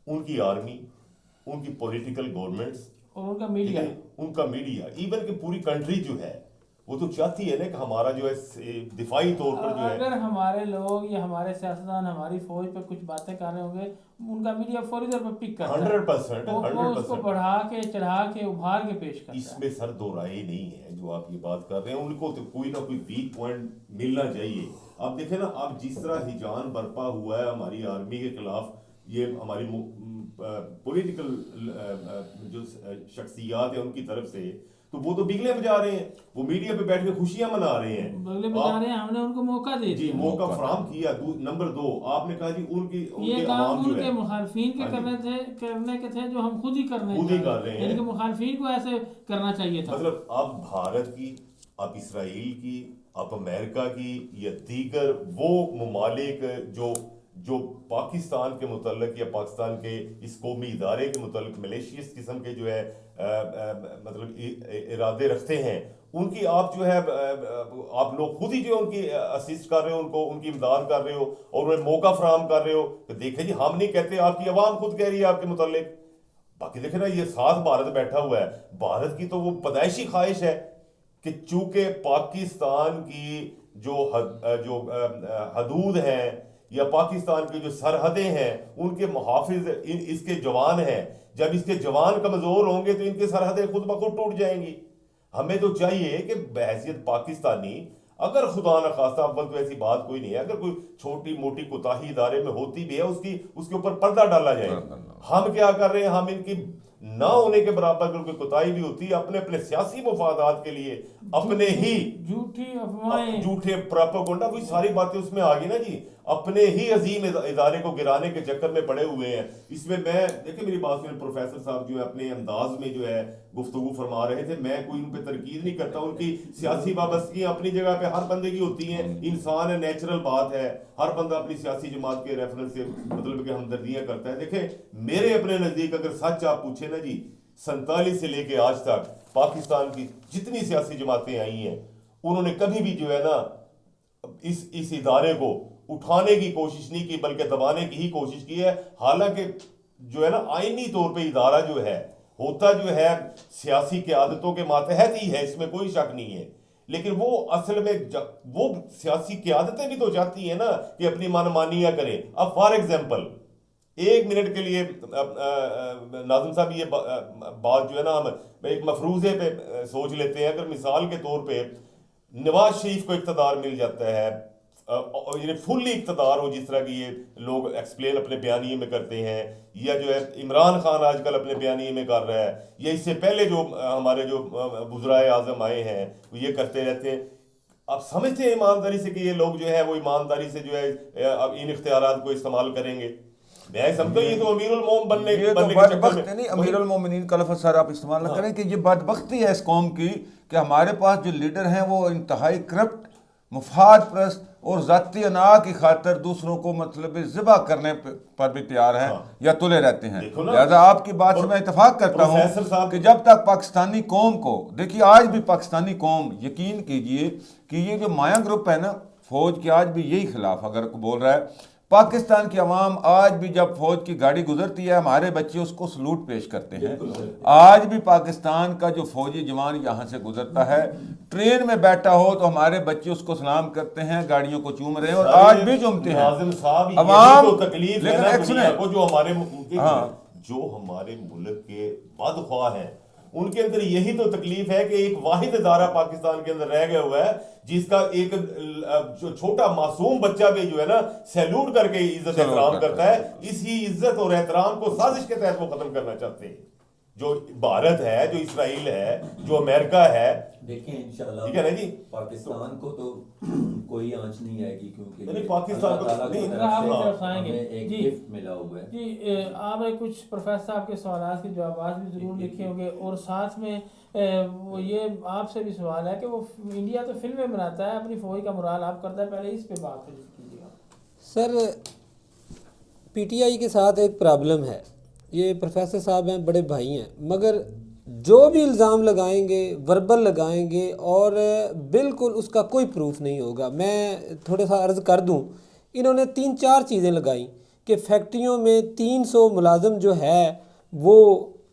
उनकी आर्मी, उनकी पॉलिटिकल गवर्नमेंट्स और उनका मीडिया, इवन कि पूरी कंट्री जो है वो तो चाहती है ना कि हमारा जो है दिफाई तौर पर जो है, अगर हमारे लोग या हमारे सियासतदान हमारी फौज पे कुछ बातें कर रहे होंगे, उनका मीडिया फौरी तौर पर पिक करता है, 100% वो उसको बढ़ा के चढ़ा के उभार के पेश करता है। इसमें सर दो राय नहीं है। जो आप ये बात कर रहे हैं उनको तो कोई ना कोई वीक पॉइंट मिलना चाहिए। आप देखें ना, आप जिस तरह हिजान बरपा हुआ है हमारी आर्मी के खिलाफ, ये हमारी पॉलिटिकल जो शख्सियात है उनकी तरफ से, तो वो तो बिगले बजा रहे हैं, वो मीडिया पे बैठ के खुशियां मना रहे हैं, बगले बजा रहे हैं। हमने उनको मौका दे जी दिया, मौका फराम किया। नंबर 2, आपने कहा जी ये उनके काम अवाम जो उनके है मुखालफिन के करने के थे जो हम खुद ही खुद ही कर रहे हैं। इनके मुखालफिन को ऐसे करना चाहिए था। मतलब आप भारत की, आप इसराइल की, आप अमेरिका की या दीगर वो ममालिक जो पाकिस्तान के मुतल्लिक या पाकिस्तान के इस कौमी इदारे के मुतल्लिक मलेशियस किस्म के जो है मतलब इरादे रखते हैं, उनकी आप जो है आप लोग खुद ही जो उनकी असिस्ट कर रहे हो, उनको उनकी इमदाद कर रहे हो और उन्हें मौका फराहम कर रहे हो। तो देखें जी, हम नहीं कहते, आपकी आवाम खुद कह रही है आपके मुतल्लिक। बाकी देखे ना, ये साथ भारत बैठा हुआ है, भारत की तो वो पैदाइशी ख्वाहिश है कि चूंकि पाकिस्तान की जो हदूद हैं या पाकिस्तान की जो सरहदें हैं उनके मुहाफिज इसके जवान हैं, जब इसके जवान कमजोर होंगे तो इनकी सरहदें खुद ब खुद टूट जाएंगी। हमें तो चाहिए कि बहैसियत पाकिस्तानी, अगर खुदा न खास्ता वक्त वैसी बात कोई नहीं है, अगर कोई छोटी मोटी कोताही इदारे में होती भी है उसके ऊपर पर्दा डाला जाए। हम क्या कर रहे हैं, हम इनकी ना होने के बराबर अगर कोई कोताही भी होती है अपने सियासी मुफादात के लिए, अपने ही झूठी अफवाहें, झूठे प्रोपेगेंडा, वही सारी बातें उसमें आ गई ना जी। अपने ही अजीम इदारे को गिराने के चक्कर में पड़े हुए हैं। इसमें मैं देखिए, मेरी बात सुनिए, प्रोफेसर साहब जो है अपने अंदाज में जो है गुफ्तगू फरमा रहे थे, मैं कोई उन पर तनकीद नहीं करता। उनकी सियासी वाबस्तगियां अपनी जगह पे हर बंदे की होती हैं, इंसान है, नेचुरल बात है। हर बंदा अपनी सियासी जमात के रेफरेंस से मतलब कि हमदर्दियां करता है। देखें, मेरे अपने नज़दीक अगर सच आप पूछे ना जी, 47 से लेके आज तक पाकिस्तान की जितनी सियासी जमातें आई हैं, उन्होंने कभी भी जो है ना इस इदारे को उठाने की कोशिश नहीं की, बल्कि दबाने की ही कोशिश की है। हालांकि जो है ना आईनी तौर पे इदारा जो है होता जो है सियासी क़यादतों के मातहत ही है, इसमें कोई शक नहीं है। लेकिन वो असल में वो सियासी क़यादतें भी तो चाहती है ना कि अपनी मनमानियां करें। अब फॉर एग्जाम्पल 1 मिनट के लिए नाज़िम साहब, ये बात जो है ना हम एक मफरूज़े पे सोच लेते हैं। अगर मिसाल के तौर पे नवाज शरीफ को इक़्तिदार मिल जाता है, ये फुल्ली इक़्तिदार हो, जिस तरह की ये लोग एक्सप्लेन अपने बयानिए में करते हैं, या जो है इमरान खान आजकल अपने बयानिए में कर रहा है, या इससे पहले जो हमारे जो वज़राए आज़म आए हैं वो ये करते रहते हैं। आप समझते हैं ईमानदारी से कि ये लोग जो है वो ईमानदारी से जो है अब इन इख्तियारात को इस्तेमाल करेंगे? मैं समझता हूँ ये तो अमीरुल मोम बनने ये तो बनने के चक्कर बदबख्त में नहीं, अमीरुल मोमिनीन का लफ्ज़ सर आप इस्तेमाल ना करें कि ये बदबख्ती है इस कौम की कि हमारे पास जो लीडर हैं वो इंतहाई करप्ट, मुफाद प्रस्त और ज़ाती अना की खातिर दूसरों को मतलब ज़िबा करने पर भी तैयार हैं या तुले रहते हैं। देखो ना, लिहाजा आपकी बात से मैं इतफाक करता प्रोफेसर हूँ साहब कि जब तक पाकिस्तानी कौम को, देखिए आज भी पाकिस्तानी कौम, यकीन कीजिए कि ये जो माया ग्रुप है ना फौज के, आज भी यही खिलाफ अगर बोल रहा है। पाकिस्तान की अवाम आज भी जब फौज की गाड़ी गुजरती है हमारे बच्चे उसको सलूट पेश करते हैं। आज भी पाकिस्तान का जो फौजी जवान यहाँ से गुजरता है, ट्रेन में बैठा हो तो हमारे बच्चे उसको सलाम करते हैं, गाड़ियों को चूम रहे हैं और आज भी चूमते हैं। नाज़िम साहब, अवाम यही तो तकलीफ है लेकिन ना एक्शन दुनिया है को, जो हमारे मुल्क के बदख्वाह हैं उनके अंदर यही तो तकलीफ है कि एक वाहिद इदारा पाकिस्तान के अंदर रह गया हुआ है जिसका एक जो छोटा मासूम बच्चा भी जो है ना सैल्यूट करके इज्जत एहतराम करता है। इसी इज्जत और एहतराम को साजिश के तहत वो खत्म करना चाहते हैं। जो भारत है, जो इसराइल है, जो अमेरिका है, देखें इंशाल्लाह ठीक है ना जी, पाकिस्तान को तो कोई आंच नहीं आएगी क्योंकि नहीं, पाकिस्तान को अल्लाह ताला की नहीं, तरफ आपकी से तरफ आएंगे। हमें एक जी। गिफ्ट मिला हुआ है। जी, आपने कुछ प्रोफेसर साहब के सवाल के जवाब भी ज़रूर लिखे होंगे और साथ में वो ये आपसे भी सवाल है कि वो इंडिया तो फिल्में बनाता है, अपनी फौज का मुराल आप करता है, पहले इस पे बात कीजिएगा। सर पीटीआई के साथ एक प्रॉब्लम है, ये प्रोफेसर साहब हैं, बड़े भाई हैं, मगर जो भी इल्ज़ाम लगाएंगे वर्बल लगाएंगे और बिल्कुल उसका कोई प्रूफ नहीं होगा। मैं थोड़ा सा अर्ज़ कर दूं, इन्होंने 3-4 चीज़ें लगाई कि फैक्ट्रियों में 300 मुलाजम जो है वो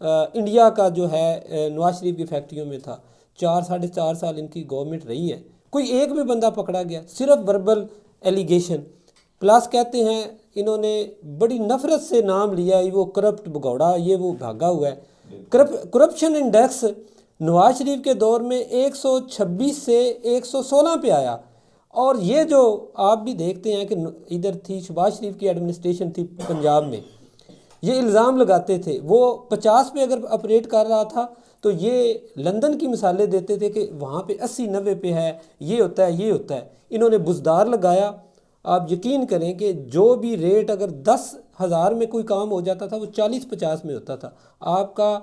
इंडिया का जो है नवाज शरीफ की फैक्ट्रियों में था। 4-4.5 साल इनकी गवर्नमेंट रही है, कोई एक भी बंदा पकड़ा गया? सिर्फ वर्बल एलिगेशन। प्लस कहते हैं इन्होंने बड़ी नफरत से नाम लिया है, वो करप्ट भगौड़ा, ये वो भागा हुआ है। करप्शन इंडेक्स नवाज शरीफ के दौर में 126 से 116 पे आया। और ये जो आप भी देखते हैं कि इधर थी शहबाज शरीफ की एडमिनिस्ट्रेशन थी पंजाब में, ये इल्ज़ाम लगाते थे, वो 50 पे अगर ऑपरेट कर रहा था तो ये लंदन की मिसालें देते थे कि वहाँ पे 80-90 पे है, ये होता है, ये होता है। इन्होंने बुजदार लगाया। आप यकीन करें कि जो भी रेट अगर 10,000 में कोई काम हो जाता था वो 40-50 में होता था। आपका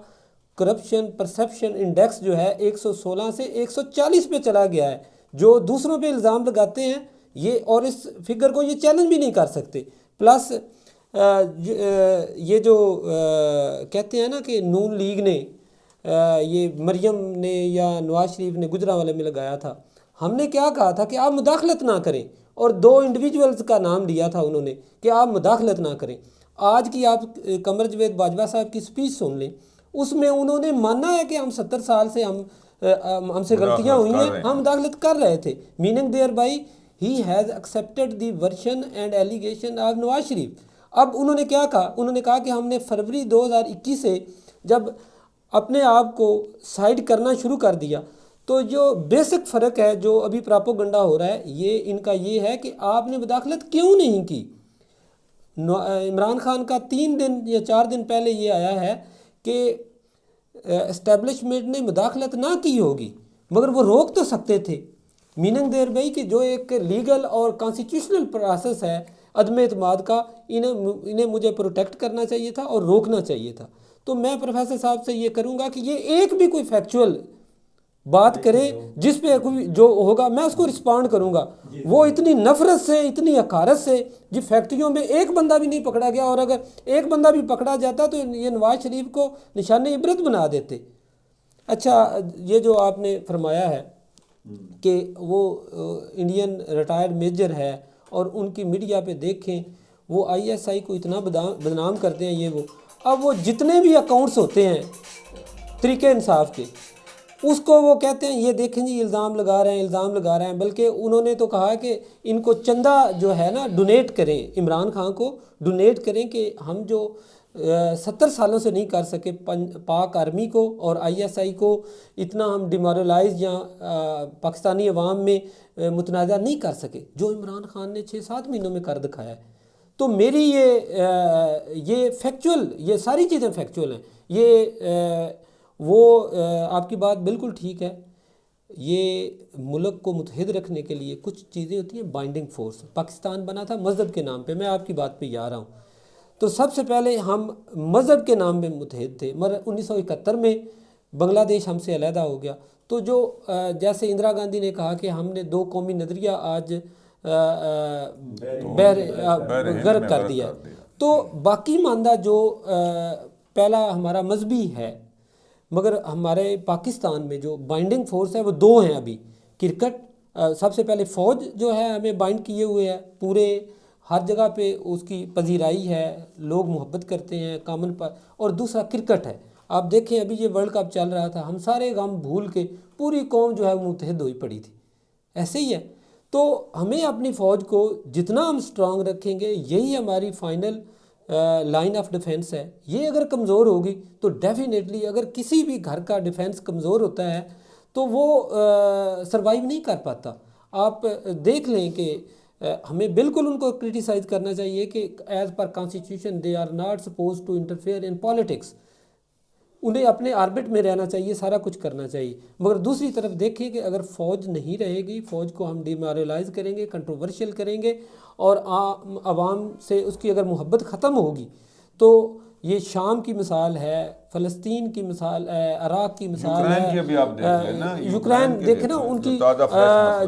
करप्शन परसेप्शन इंडेक्स जो है 116 से 140 पे चला गया है। जो दूसरों पे इल्ज़ाम लगाते हैं ये, और इस फिगर को ये चैलेंज भी नहीं कर सकते। प्लस ये जो कहते हैं ना कि नून लीग ने ये मरियम ने या नवाज शरीफ ने गुजरांवाले में लगाया था, हमने क्या कहा था कि आप मुदाखलत ना करें, और 2 इंडिविजुअल्स का नाम लिया था उन्होंने कि आप मुदाखलत ना करें। आज की आप कमर जवेद बाजवा साहब की स्पीच सुन लें, उसमें उन्होंने माना है कि हम 70 साल से हमसे गलतियां हुई हैं, हम मुदाखलत कर रहे थे। Meaning thereby he has accepted the version and allegation of Nawaz Sharif. अब उन्होंने क्या कहा? उन्होंने कहा कि हमने फरवरी 2021 से जब अपने आप को साइड करना शुरू कर दिया, तो जो बेसिक फ़र्क है जो अभी प्रोपेगेंडा हो रहा है ये इनका ये है कि आपने मुदाखलत क्यों नहीं की। इमरान खान का 3 दिन या 4 दिन पहले ये आया है कि एस्टेब्लिशमेंट ने मुदाखलत ना की होगी, मगर वो रोक तो सकते थे। मीनिंग देयर भाई कि जो एक लीगल और कॉन्स्टिट्यूशनल प्रोसेस है अदम एतमाद का, इन्हें मुझे प्रोटेक्ट करना चाहिए था और रोकना चाहिए था। तो मैं प्रोफेसर साहब से ये करूँगा कि ये एक भी कोई फैक्चुअल बात करे जिस पे कोई जो होगा मैं उसको रिस्पॉन्ड करूँगा। वो इतनी नफरत से, इतनी हकारत से, जी फैक्ट्रियों में एक बंदा भी नहीं पकड़ा गया, और अगर एक बंदा भी पकड़ा जाता तो ये नवाज शरीफ को निशान इबरत बना देते। अच्छा, ये जो आपने फरमाया है कि वो इंडियन रिटायर्ड मेजर है और उनकी मीडिया पे देखें वो ISI को इतना बदनाम करते हैं ये वो। अब वो जितने भी अकाउंट्स होते हैं तरीके इंसाफ के, उसको वो कहते हैं ये देखें जी इल्ज़ाम लगा रहे हैं, इल्ज़ाम लगा रहे हैं। बल्कि उन्होंने तो कहा कि इनको चंदा जो है ना डोनेट करें, इमरान खान को डोनेट करें कि हम जो 70 सालों से नहीं कर सके पाक आर्मी को और ISI को इतना हम डिमोरलाइज या पाकिस्तानी अवाम में मुतनाज़ा नहीं कर सके जो इमरान खान ने 6-7 महीनों में कर दिखाया है। तो मेरी ये फैक्चुअल, ये सारी चीज़ें फैक्चुअल हैं। ये वो आपकी बात बिल्कुल ठीक है। ये मुल्क को मुत्तहिद रखने के लिए कुछ चीज़ें होती हैं बाइंडिंग फोर्स। पाकिस्तान बना था मज़हब के नाम पे, मैं आपकी बात पे आ रहा हूँ। तो सबसे पहले हम मज़हब के नाम पे मुत्तहिद थे, मगर 1971 में बांग्लादेश हमसे अलहदा हो गया। तो जो जैसे इंदिरा गांधी ने कहा कि हमने दो कौमी नज़रिया आज गर्क कर दिया, तो बाकी मानदा जो पहला हमारा मजहबी है, मगर हमारे पाकिस्तान में जो बाइंडिंग फोर्स है वो दो हैं अभी। क्रिकेट सबसे पहले फ़ौज जो है हमें बाइंड किए हुए है, पूरे हर जगह पे उसकी पजीराई है, लोग मोहब्बत करते हैं कामन पर। और दूसरा क्रिकेट है। आप देखें अभी ये वर्ल्ड कप चल रहा था, हम सारे गम भूल के पूरी कौम जो है वो मुत्तहिद हुई पड़ी थी। ऐसे ही है। तो हमें अपनी फ़ौज को जितना हम स्ट्रांग रखेंगे यही हमारी फाइनल लाइन ऑफ डिफेंस है। ये अगर कमज़ोर होगी तो डेफिनेटली, अगर किसी भी घर का डिफेंस कमज़ोर होता है तो वो सरवाइव नहीं कर पाता। आप देख लें कि हमें बिल्कुल उनको क्रिटिसाइज़ करना चाहिए कि as per constitution they are not suppose to interfere in politics. उन्हें अपने ऑर्बिट में रहना चाहिए, सारा कुछ करना चाहिए। मगर दूसरी तरफ देखें कि अगर फ़ौज नहीं रहेगी, फ़ौज को हम डिमोरलाइज करेंगे, कंट्रोवर्शियल करेंगे और आवाम से उसकी अगर मोहब्बत ख़त्म होगी, तो ये शाम की मिसाल है, फ़लस्तीन की मिसाल है, इराक़ की मिसाल है, यूक्रेन देखें ना, उनकी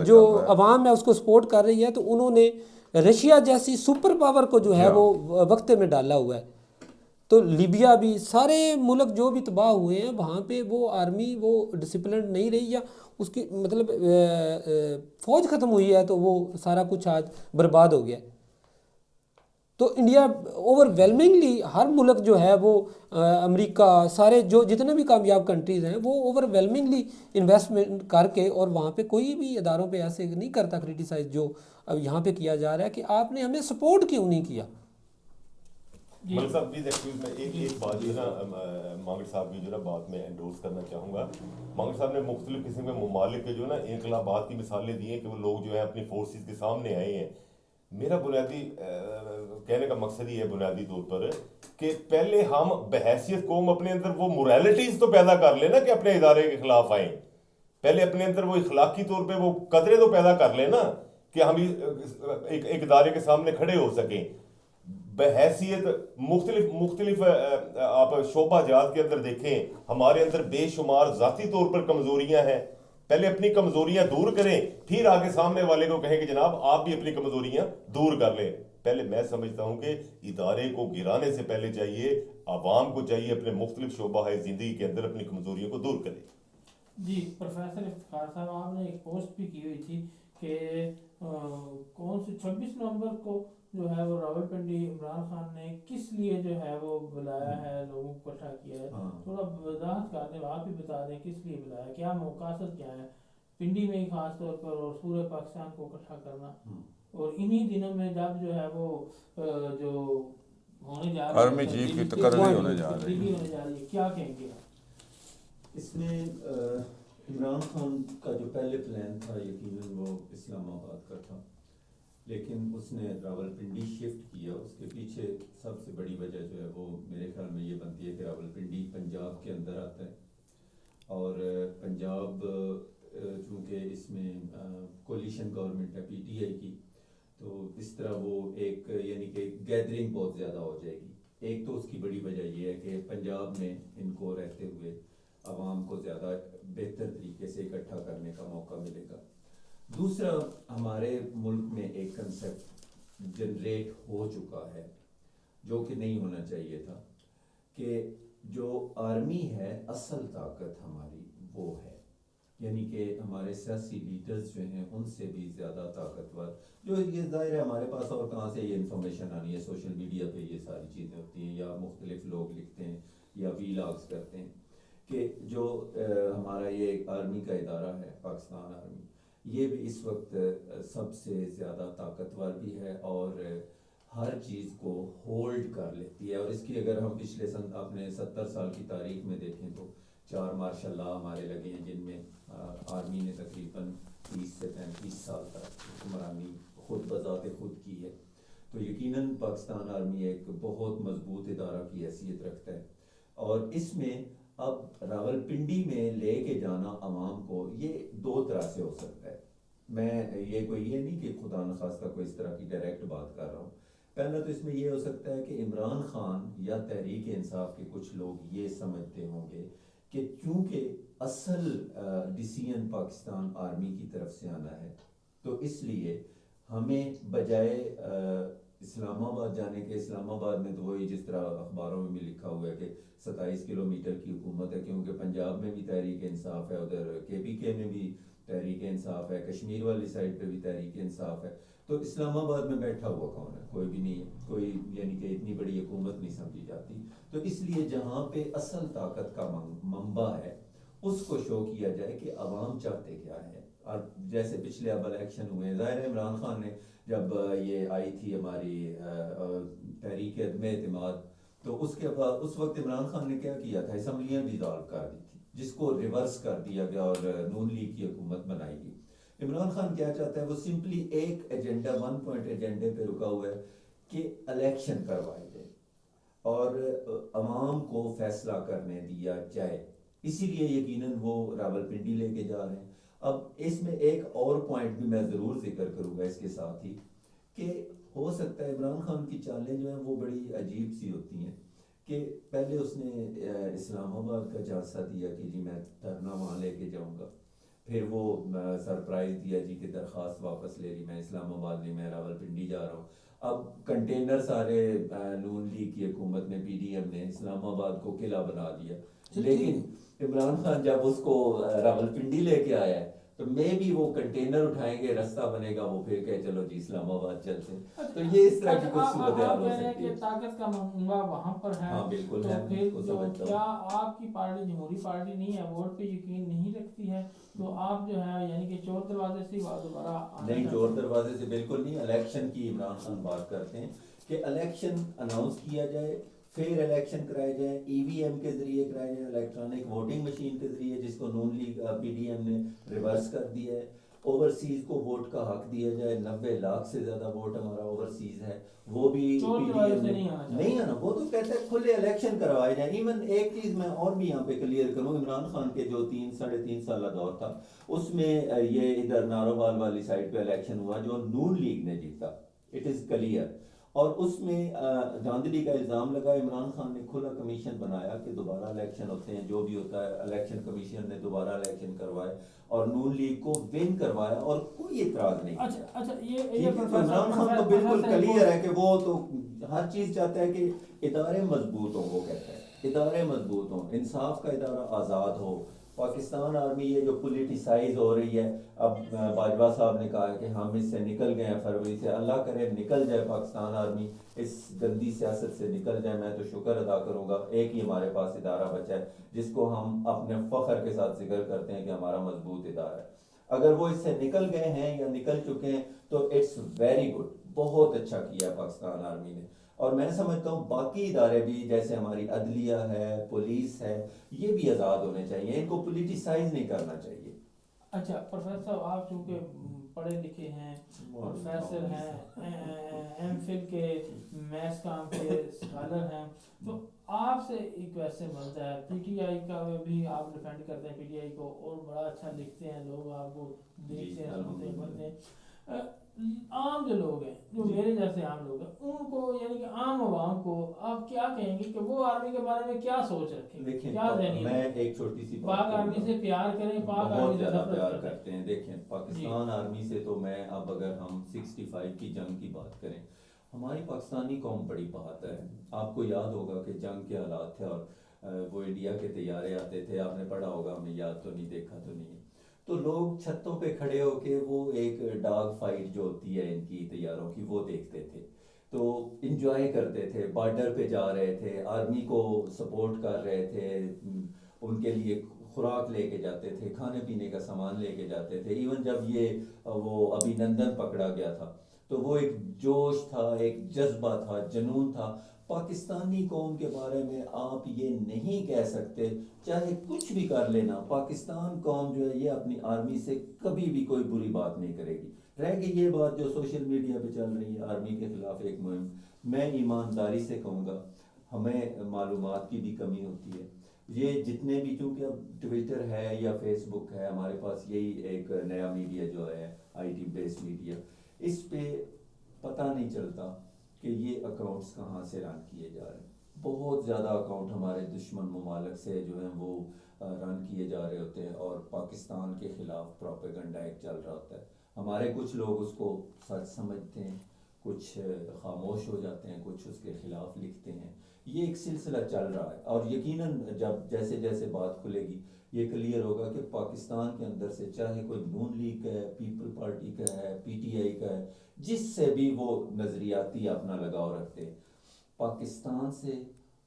जो अवाम है उसको सपोर्ट कर रही है। तो उन्होंने रशिया जैसी सुपर पावर को जो है वो वक्ते में डाला हुआ है। तो लीबिया भी, सारे मुल्क जो भी तबाह हुए हैं वहाँ पे वो आर्मी वो डिसिप्लिन नहीं रही, या उसकी मतलब फ़ौज ख़त्म हुई है, तो वो सारा कुछ आज बर्बाद हो गया। तो इंडिया ओवरवेलमिंगली हर मुल्क जो है वो अमेरिका, सारे जो जितने भी कामयाब कंट्रीज़ हैं वो ओवरवेलमिंगली इन्वेस्टमेंट करके, और वहाँ पे कोई भी इदारों पे ऐसे नहीं करता क्रिटिसाइज जो अब यहाँ पे किया जा रहा है कि आपने हमें सपोर्ट क्यों नहीं किया। मलिक साहब प्लीज एक्सक्यूज मैं एक बात जो है ना मांगड़ साहब की जो ना बात में एंडोर्स करना चाहूँगा। मांगड़ साहब ने मुख्तलिफ किस्म के ममालिक के जो ना इनकलाबात की मिसालें दी हैं कि वो लोग जो है अपनी फोर्सेस के सामने आए हैं। मेरा बुनियादी कहने का मकसद ही है बुनियादी तौर पर कि पहले हम बहैसियत कौम अपने अंदर वो मोरालिटीज़ तो पैदा कर लेना कि अपने इदारे के खिलाफ आए। पहले अपने अंदर वो इखलाकी तौर पर वो कदरें तो पैदा कर लेना कि हम एक इदारे के सामने खड़े हो सकें। बहैसियत मुख्तलिफ आप शोबा जात के अंदर देखें, हमारे अंदर बेशुमार ज़ाती तौर पर कमज़ोरियाँ हैं। पहले अपनी कमज़ोरियाँ दूर करें, फिर आगे सामने वाले को कहें कि जनाब आप भी अपनी कमज़ोरियाँ दूर कर लें। पहले मैं समझता हूँ कि इदारे को गिराने से पहले चाहिए, आवाम को चाहिए अपने मुख्तलिफ शोबा है ज़िंदगी के अंदर अपनी कमज़ोरियों को दूर करें। जी प्रोफेसर इफ्तिखार साहब, आपने एक पोस्ट भी की हुई थी कि कौन से 26 नवंबर को जो है वो रावलपिंडी इमरान खान ने किस लिए जो है वो बुलाया है, लोगों को इकट्ठा किया है, थोड़ा वजाहत कर दें, आप भी बता दें किस लिए बुलाया, क्या मकसद क्या है पिंडी में ही खास तौर पर और पूरे पाकिस्तान को इकट्ठा करना। और इन्हीं दिनों में जब जो है वो जो होने जा रहा आर्मी चीफ की तकरीर होने जा रही है, क्या कहेंगे इसमें? इमरान खान का जो पहले प्लान था यकीनन वो इस्लामाबाद का था, लेकिन उसने रावलपिंडी शिफ्ट किया। उसके पीछे सबसे बड़ी वजह जो है वो मेरे ख्याल में ये बनती है कि रावलपिंडी पंजाब के अंदर आता है, और पंजाब चूँकि इसमें कोलिशन गवर्नमेंट है पीटीआई की, तो इस तरह वो एक यानी कि गैदरिंग बहुत ज़्यादा हो जाएगी। एक तो उसकी बड़ी वजह ये है कि पंजाब में इनको रहते हुए आवाम को ज़्यादा बेहतर तरीके से इकट्ठा करने का मौका मिलेगा। दूसरा, हमारे मुल्क में एक कंसेप्ट जनरेट हो चुका है जो कि नहीं होना चाहिए था, कि जो आर्मी है असल ताकत हमारी वो है, यानी कि हमारे सियासी लीडर्स जो हैं उनसे भी ज़्यादा ताकतवर, जो ये ज़ाहिर है हमारे पास और कहाँ से ये इन्फॉर्मेशन आनी है, सोशल मीडिया पे ये सारी चीज़ें होती हैं या मुख्तलिफ लोग लिखते हैं या वीलॉग्स करते हैं कि जो हमारा ये आर्मी का इदारा है पाकिस्तान आर्मी, ये भी इस वक्त सबसे ज़्यादा ताकतवर भी है और हर चीज़ को होल्ड कर लेती है। और इसकी अगर हम पिछले अपने 70 साल की तारीख में देखें तो 4 मार्शल लॉ हमारे लगे हैं, जिनमें आर्मी ने तकरीबन 30 से 35 साल तक हुक्मरानी खुद बजाते खुद की है। तो यकीनन पाकिस्तान आर्मी एक बहुत मजबूत इदारा की हैसियत रखता है, और इसमें अब रावलपिंडी में लेके जाना आवाम को, ये दो तरह से हो सकता है। मैं ये नहीं कि खुदा न खास्ता कोई इस तरह की डायरेक्ट बात कर रहा हूँ। पहला तो इसमें ये हो सकता है कि इमरान खान या तहरीक इंसाफ के कुछ लोग ये समझते होंगे कि चूंकि असल डिसीजन पाकिस्तान आर्मी की तरफ से आना है, तो इसलिए हमें बजाय इस्लामाबाद जाने के, इस्लामाबाद में तो वही जिस तरह अखबारों में भी लिखा हुआ है कि 27 किलोमीटर की हुकूमत है, क्योंकि पंजाब में भी तहरीक इंसाफ है, उधर KPK में भी तहरीक इंसाफ है, कश्मीर वाली साइड पे भी तहरीक इंसाफ है, तो इस्लामाबाद में बैठा हुआ कौन है? कोई भी नहीं है, कोई यानी कि इतनी बड़ी हुकूमत नहीं समझी जाती। तो इसलिए जहाँ पे असल ताकत का मंबा है उसको शो किया जाए कि अवाम चाहते क्या है। और जैसे पिछले अब इलेक्शन हुए, ज़ाहिर है इमरान खान ने जब ये आई थी हमारी तहरीक अदम-ए-एतमाद, तो उसके बाद उस वक्त इमरान खान ने क्या किया था, असम्बलियाँ डिज़ॉल्व कर दी थी, जिसको रिवर्स कर दिया गया और नून लीग की हुकूमत बनाई गई। इमरान खान क्या चाहता है, वो सिंपली एक एजेंडा, 1 पॉइंट एजेंडे पे रुका हुआ है कि इलेक्शन करवाए जाए और अवाम को फैसला करने दिया जाए। इसीलिए यकीनन वो रावलपिंडी लेके जा रहे हैं। अब इसमें एक और पॉइंट भी मैं ज़रूर जिक्र करूँगा इसके साथ ही, कि हो सकता है इमरान खान की चालें जो हैं वो बड़ी अजीब सी होती हैं कि पहले उसने इस्लामाबाद का झांसा दिया कि जी मैं धरना वहाँ लेके जाऊँगा, फिर वो सरप्राइज़ दिया जी कि दरख्वास्त वापस ले ली, मैं इस्लामाबाद नहीं, मैं रावलपिंडी जा रहा हूँ। अब कंटेनर सारे नून लीग की हुकूमत ने, PDM ने इस्लामाबाद को किला बना दिया, लेकिन इमरान खान जब उसको रावलपिंडी लेके आया है तो मे भी वो कंटेनर उठाएंगे, रास्ता बनेगा, वो फिर कहे चलो जी इस्लामाबाद चलते हैं। तो ये इस तरह की कुछ सूरत हाल हो सकती है। ताकत का मंबा वहाँ पर है। हाँ बिल्कुल तो है, फिर वो जो समझता क्या हूँ। आपकी पार्टी जमहूरी पार्टी नहीं है, वोट पे यकीन नहीं रखती है, तो आप जो है यानी कि चोर दरवाजे से दोबारा नहीं, चोर दरवाजे से बिल्कुल नहीं। इलेक्शन की इमरान खान बात करते हैं कि इलेक्शन अनाउंस किया जाए, फिर इलेक्शन कराए जाए, EVM के जरिए कराए जाए, इलेक्ट्रॉनिक वोटिंग मशीन के जरिए, जिसको नून लीग PDM ने रिवर्स कर दिया है। ओवरसीज को वोट का हक दिया जाए, 90 लाख से ज्यादा वोट हमारा ओवरसीज है, वो भी PDM ने नहीं आना। वो तो कहते हैं खुले इलेक्शन करवाए जाए। इवन एक चीज मैं और भी यहाँ पे क्लियर करूँ, इमरान खान के जो 3-3.5 साल दौर था उसमें ये इधर नारोवाल वाली साइड पे इलेक्शन हुआ जो नून लीग ने जीता, इट इज क्लियर। और उसमें धांधली का इल्ज़ाम लगा, इमरान खान ने खुला कमीशन बनाया कि दोबारा इलेक्शन होते हैं, जो भी होता है इलेक्शन कमीशन ने दोबारा इलेक्शन करवाए और नून लीग को विन करवाया और कोई इतराज नहीं। अच्छा ये इमरान खान तो बिल्कुल क्लियर है कि वो तो हर चीज़ चाहता है कि इदारे मजबूत हो, वो कहता है इदारे मजबूत हो, इंसाफ का इदारा आज़ाद हो। पाकिस्तान आर्मी ये जो पोलिटिसाइज हो रही है, अब बाजवा साहब ने कहा है कि हम इससे निकल गए हैं फरवरी से, अल्लाह करे निकल जाए पाकिस्तान आर्मी, इस गंदी सियासत से निकल जाए। मैं तो शुक्र अदा करूँगा एक ही हमारे पास इदारा बचा है जिसको हम अपने फ़ख्र के साथ जिक्र करते हैं कि हमारा मजबूत इदारा है। अगर वो इससे निकल गए हैं या निकल चुके हैं तो इट्स वेरी गुड, बहुत अच्छा किया पाकिस्तान आर्मी ने। और मैं समझता हूँ बाकी इदारे भी जैसे हमारी अदलिया है, पुलिस है, ये भी आज़ाद होने चाहिए, इनको पोलिटिसाइज नहीं करना चाहिए। अच्छा प्रोफेसर साहब, आप चूँकि पढ़े लिखे हैं, प्रोफेसर हैं, MPhil के मैथ्स काम के स्कॉलर हैं, तो आपसे एक वैसे बनता है, PTI का भी आप डिफेंड करते हैं PTI को, और बड़ा अच्छा लिखते हैं लोग, आपको देखते हैं, सुनते हैं, पढ़ते हैं। आम जो लोग हैं, जो मेरे जैसे आम लोग हैं, उनको यानी कि आम आवाम को आप क्या कहेंगे कि वो आर्मी के बारे में क्या सोच रखें? क्या मैं एक छोटी सी पाक आर्मी से प्यार करें, पाक आर्मी से नफरत प्यार करते हैं। देखें पाकिस्तान आर्मी से तो मैं अब अगर हम 65 की जंग की बात करें, हमारी पाकिस्तानी कौम बड़ी बहादुर है। आपको याद होगा कि जंग के हालात थे और वो इंडिया के तैयारे आते थे, आपने पढ़ा होगा, हमने याद तो नहीं, देखा तो नहीं, तो लोग छतों पे खड़े होके वो एक डाग फाइट जो होती है इनकी तैयारों की वो देखते थे, तो इंजॉय करते थे, बॉर्डर पे जा रहे थे, आर्मी को सपोर्ट कर रहे थे, उनके लिए खुराक लेके जाते थे, खाने पीने का सामान लेके जाते थे। इवन जब ये वो अभिनंदन पकड़ा गया था तो वो एक जोश था, एक जज्बा था, जुनून था। पाकिस्तानी कौम के बारे में आप ये नहीं कह सकते, चाहे कुछ भी कर लेना, पाकिस्तान कौम जो है ये अपनी आर्मी से कभी भी कोई बुरी बात नहीं करेगी। रह गई ये बात जो सोशल मीडिया पे चल रही है आर्मी के खिलाफ एक मुहिम, मैं ईमानदारी से कहूँगा हमें मालूमात की भी कमी होती है। ये जितने भी, चूंकि अब ट्विटर है या फेसबुक है, हमारे पास यही एक नया मीडिया जो है आईटी बेस्ड मीडिया, इस पे पता नहीं चलता कि ये अकाउंट्स कहाँ से रन किए जा रहे हैं। बहुत ज़्यादा अकाउंट हमारे दुश्मन ममालिक से जो हैं वो रन किए जा रहे होते हैं और पाकिस्तान के ख़िलाफ़ प्रोपेगेंडा एक चल रहा होता है। हमारे कुछ लोग उसको सच समझते हैं, कुछ खामोश हो जाते हैं, कुछ उसके ख़िलाफ़ लिखते हैं। ये एक सिलसिला चल रहा है और यकीनन जब जैसे जैसे बात खुलेगी ये क्लियर होगा कि पाकिस्तान के अंदर से, चाहे कोई नून लीग का है, पीपल पार्टी का है, पीटीआई का है, जिससे भी वो नज़रियाती अपना लगाव रखते हैं, पाकिस्तान से,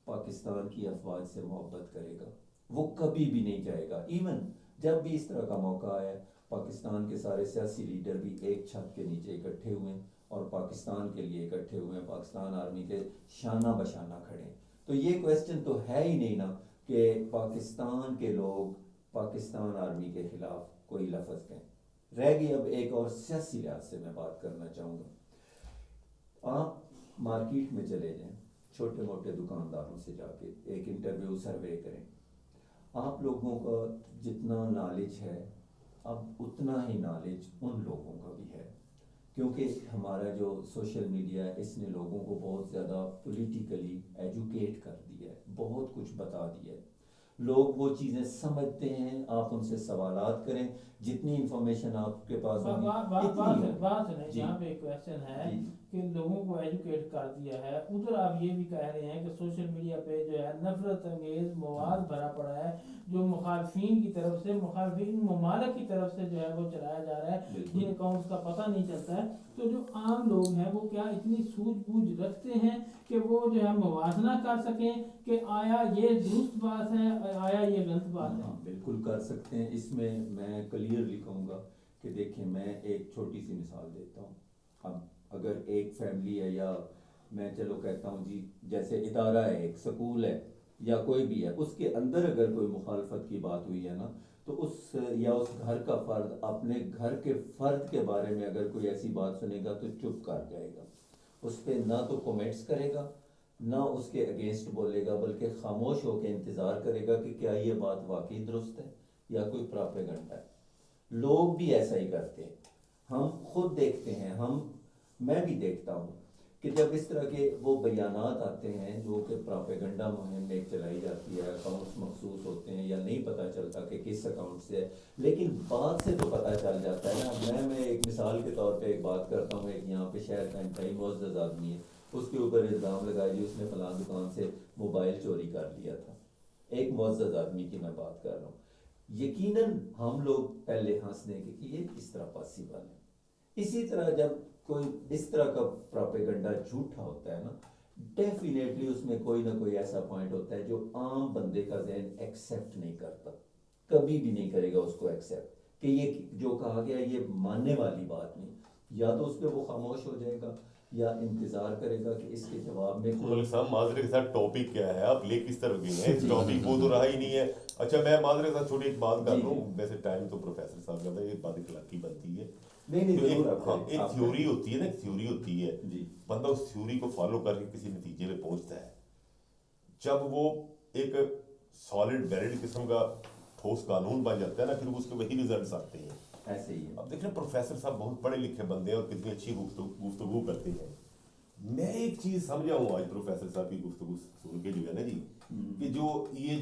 पाकिस्तान की अफवाज से मोहब्बत करेगा, वो कभी भी नहीं जाएगा। इवन जब भी इस तरह का मौका आया, पाकिस्तान के सारे सियासी लीडर भी एक छत के नीचे इकट्ठे हुए और पाकिस्तान के लिए इकट्ठे हुए हैं, पाकिस्तान आर्मी के शाना बशाना खड़े हैं। तो ये क्वेश्चन तो है ही नहीं ना कि पाकिस्तान के लोग पाकिस्तान आर्मी के खिलाफ कोई लफ्ज़ कहें। रह गई अब एक और सियासी लिहाज से मैं बात करना चाहूँगा। आप मार्केट में चले जाएं, छोटे मोटे दुकानदारों से जाके एक इंटरव्यू सर्वे करें, आप लोगों का जितना नॉलेज है अब उतना ही नॉलेज उन लोगों का भी है, क्योंकि हमारा जो सोशल मीडिया है इसने लोगों को बहुत ज़्यादा पॉलिटिकली एजुकेट कर दिया है, बहुत कुछ बता दिया है। लोग वो चीज़ें समझते हैं, आप उनसे सवालात करें, जितनी इंफॉर्मेशन आपके पास होगी बात नहीं, जी। यहाँ पे एक क्वेश्चन है जी। कि लोगों को एजुकेट कर दिया है, उधर आप ये भी कह रहे हैं कि सोशल मीडिया पे जो है नफरत अंगेज मवाद भरा पड़ा है जो मुखालफिन की तरफ से, मुखालफिन ममालिक की तरफ से जो है वो चलाया जा रहा है, बिल्कुल। जिन अकाउंट्स का पता नहीं चलता है। तो जो आम लोग हैं वो क्या इतनी सूझबूझ रखते हैं कि वो जो है मुवाजना कर सकें कि आया ये दुरुस्त बात है, आया ये गलत बात है? हाँ, बिल्कुल कर सकते हैं। इसमें मैं क्लियरली कहूँगा कि देखिए, मैं एक छोटी सी मिसाल देता हूँ। अब अगर एक फैमिली है, या मैं चलो कहता हूँ जी, जैसे इदारा है, एक स्कूल है या कोई भी है, उसके अंदर अगर कोई मुखालफत की बात हुई है ना, तो उस या उस घर का फ़र्द अपने घर के फ़र्द के बारे में अगर कोई ऐसी बात सुनेगा तो चुप कर जाएगा, उस पर ना तो कमेंट्स करेगा, ना उसके अगेंस्ट बोलेगा, बल्कि खामोश होकर इंतज़ार करेगा कि क्या ये बात वाकई दुरुस्त है या कोई प्रोपेगेंडा है। लोग भी ऐसा ही करते हैं, हम खुद देखते हैं, मैं भी देखता हूँ कि जब इस तरह के वो बयानात आते हैं जो कि प्रोपेगेंडा मुहिम में चलाई जाती है, अकाउंट्स मखसूस होते हैं या नहीं पता चलता कि किस अकाउंट से है, लेकिन बात से तो पता चल जाता है ना। मैं एक मिसाल के तौर पे एक बात करता हूँ। एक यहाँ पे शहर का इंतहाई मुअज़्ज़ज़ आदमी है, उसके ऊपर इल्ज़ाम लगाया जी उसने फलां दुकान से मोबाइल चोरी कर लिया था। एक मुअज़्ज़ज़ आदमी की मैं बात कर रहा हूँ। यकीनन हम लोग पहले हंस देंगे कि ये किस तरह पॉसिबल है। इसी तरह जब कोई इस तरह का प्रोपेगेंडा झूठा होता है ना, डेफिनेटली उसमें कोई ना कोई ऐसा पॉइंट होता है जो आम बंदे का ज़हन एक्सेप्ट नहीं करता, कभी भी नहीं करेगा उसको एक्सेप्ट, कि ये जो कहा गया ये मानने वाली बात नहीं। या तो उस पर वो खामोश हो जाएगा या इंतजार करेगा कि इसके जवाब में मलिक साहब, माजरे के साथ टॉपिक क्या है, आप ले किस तरफ गए हैं? इस टॉपिक वो तो रहा ही नहीं है। अच्छा, मैं माजरे के साथ छोटी एक बात कर रहा हूँ। वैसे टाइम तो प्रोफेसर साहब का था, ये बात इखलाकी बनती है। नहीं तो जरूर एक थ्योरी होती है ना, एक थ्योरी होती है जी। बंदा उस थ्योरी को फॉलो करके किसी नतीजे पे पहुंचता है। जब वो एक सॉलिड वैलिड किस्म का ठोस कानून बन जाता है ना, फिर उसके वही रिजल्ट्स आते हैं। ऐसे ही है। अब देख रहे प्रोफेसर साहब बहुत पढ़े लिखे बंदे हैं और कितनी अच्छी गुफ्तगू करते हैं। मैं एक चीज समझा हूँ आज प्रोफेसर साहब की गुफ्तगू सुन के, जो है ना जी, कि जो ये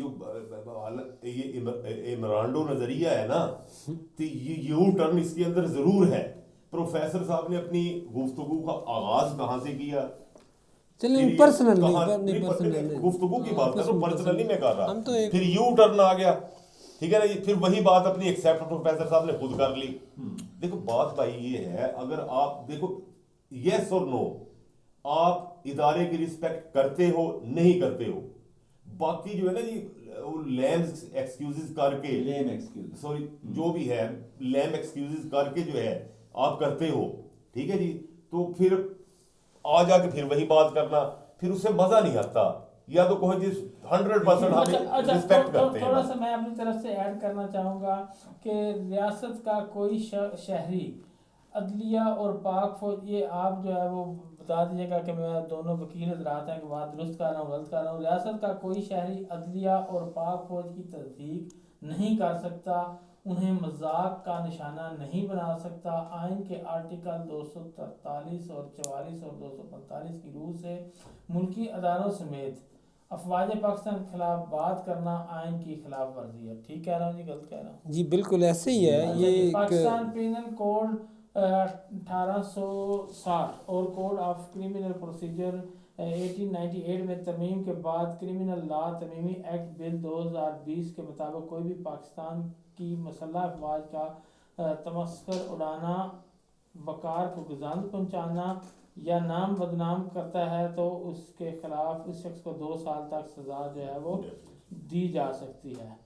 इमरांडो नजरिया है ना, तो ये यू टर्न इसके अंदर जरूर है। प्रोफेसर साहब ने अपनी गुफ्तगू का आगाज कहाँ से किया? चलिए पर्सनल गुफ्तगू की बात कर रहा हूँ, पर्सनली मैं कर रहा, तो फिर यू टर्न आ गया, ठीक है ना जी। फिर वही बात अपनी एक्सेप्ट प्रोफेसर साहब ने खुद कर ली। देखो बात भाई ये है, अगर आप देखो यस और नो, आप इदारे की रिस्पेक्ट करते हो नहीं करते हो, बाकी जो है ना जी लैम एक्सक्यूजेस करके, लेम एक्सक्यूज, सॉरी जो भी है, लैम एक्सक्यूजेस करके जो है आप करते हो, ठीक है जी, तो फिर आ जाके फिर वही बात करना, फिर उससे मजा नहीं आता। या तो कोई जिस 100% हम रिस्पेक्ट करते हैं। थोड़ा सा मैं अपनी तरफ से ऐड करना चाहूँगा कि रियासत का कोई शहरी अदलिया और पाक फौज, ये आप जो है वो बता दीजिएगा कि मैं दोनों वकील हजरात हैं कि बात दुरुस्त कर रहा हूँ गलत कर रहा हूँ। रियासत का कोई शहरी अदलिया और पाक फौज की तस्दीक नहीं कर सकता, उन्हें मजाक का निशाना नहीं बना सकता। आइन के आर्टिकल 243 और 44 और 245 की रूह से मुल्की अदारों समेत अफवाज पाकिस्तान के खिलाफ बात करना आइन की खिलाफ वर्जी है। ठीक कह रहा हूँ जी, गलत कह रहा हूँ? जी बिल्कुल ऐसे ही है। अच्छा ये जी, एक पाकिस्तान पेनल कोड 1860 और कोड ऑफ क्रिमिनल प्रोसीजर 1898 में तरमीम के बाद क्रिमिनल लॉ तरमीमी एक्ट बिल 2020 के मुताबिक कोई भी पाकिस्तान की मसल्ह अफवाज का तमस्कर उड़ाना, वकार को गुजान पहुँचाना या नाम बदनाम करता है तो उसके खिलाफ उस शख्स को 2 साल तक सज़ा जो है वो दी जा सकती है।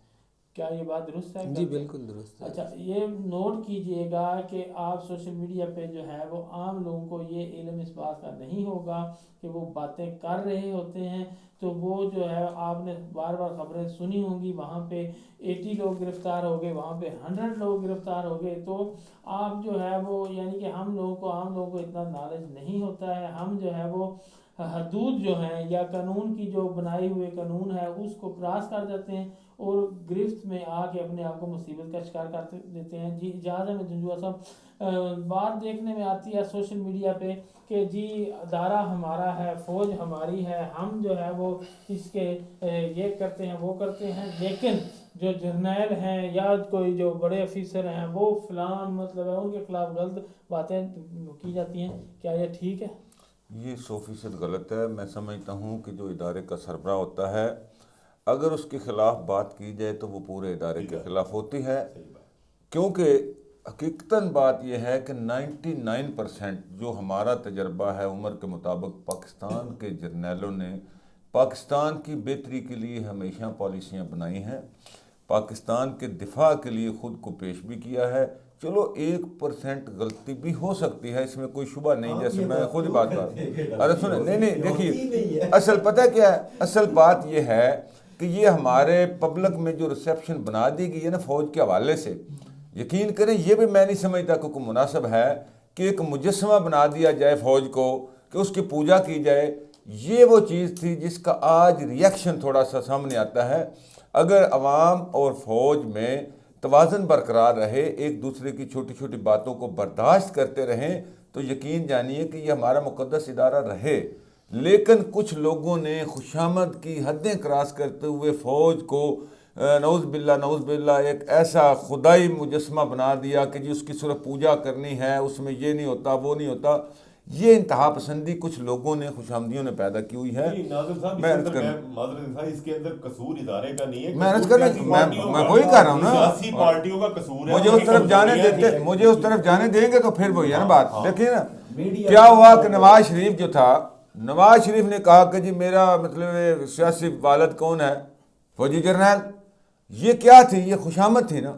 क्या ये बात दुरुस्त है? जी बिल्कुल दुरुस्त है। अच्छा, ये नोट कीजिएगा कि आप सोशल मीडिया पे जो है वो आम लोगों को ये इल्म इस बात का नहीं होगा कि वो बातें कर रहे होते हैं, तो वो जो है आपने बार बार खबरें सुनी होंगी, वहाँ पे 80 लोग गिरफ्तार हो गए, वहाँ पे 100 लोग गिरफ्तार हो गए। तो आप जो है वो यानी कि आम लोगों को इतना नॉलेज नहीं होता है। हम जो है वो हदूद जो हैं या कानून की जो बनाए हुए कानून है उसको क्रॉस कर जाते हैं और गिरफ्त में आके अपने आप को मुसीबत का शिकार कर देते हैं। जी इजाज़त में जुंजुआ साहब, बात देखने में आती है सोशल मीडिया पे कि जी अदारा हमारा है, फ़ौज हमारी है, हम जो है वो इसके ये करते हैं वो करते हैं, लेकिन जो जर्नैल हैं या कोई जो बड़े अफिसर हैं वो फ़लान मतलब है उनके खिलाफ गलत बातें की जाती हैं। क्या ये ठीक है? ये 100% गलत है। मैं समझता हूँ कि जो इदारे का सरबराह होता है, अगर उसके ख़िलाफ़ बात की जाए तो वो पूरे इदारे के ख़िलाफ़ होती है, क्योंकि हकीकतन बात यह है कि 99% जो हमारा तजर्बा है उम्र के मुताबिक पाकिस्तान के जर्नैलों ने पाकिस्तान की बेहतरी के लिए हमेशा पॉलिसियाँ बनाई हैं, पाकिस्तान के दिफा के लिए ख़ुद को पेश भी किया है। चलो 1% गलती भी हो सकती है, इसमें कोई शुबा नहीं, जैसे मैं खुद ही बात कर, अरे सुने नहीं देखिए, असल पता क्या है, असल बात यह है कि ये हमारे पब्लिक में जो रिसेप्शन बना दी गई है ना फ़ौज के हवाले से, यकीन करें ये भी मैं नहीं समझता कि कोई मुनासिब है कि एक मुजस्समा बना दिया जाए फ़ौज को कि उसकी पूजा की जाए। ये वो चीज़ थी जिसका आज रिएक्शन थोड़ा सा सामने आता है। अगर अवाम और फ़ौज में तवाज़ुन बरकरार रहे, एक दूसरे की छोटी छोटी बातों को बर्दाश्त करते रहें, तो यकीन जानिए कि ये हमारा मुक़द्दस इदारा रहे। लेकिन कुछ लोगों ने खुशामद की हदें क्रॉस करते हुए फ़ौज को नऊज़ बिल्ला एक ऐसा खुदाई मुजस्समा बना दिया कि जी उसकी सिर्फ पूजा करनी है, उसमें ये नहीं होता वो नहीं होता। ये इंतहा पसंदी कुछ लोगों ने खुशामदियों ने पैदा की हुई है। इसके अंदर कसूर इदारे का नहीं है, मैं वही कह रहा हूँ ना, सियासी पार्टियों का कसूर है। मुझे उस तरफ जाने देंगे तो फिर वही है ना बात। देखिए ना क्या हुआ कि नवाज शरीफ जो था, नवाज शरीफ ने कहा कि जी मेरा मतलब सियासी वालिद कौन है, फौजी जर्नैल। ये क्या थी, ये खुशामद थी ना।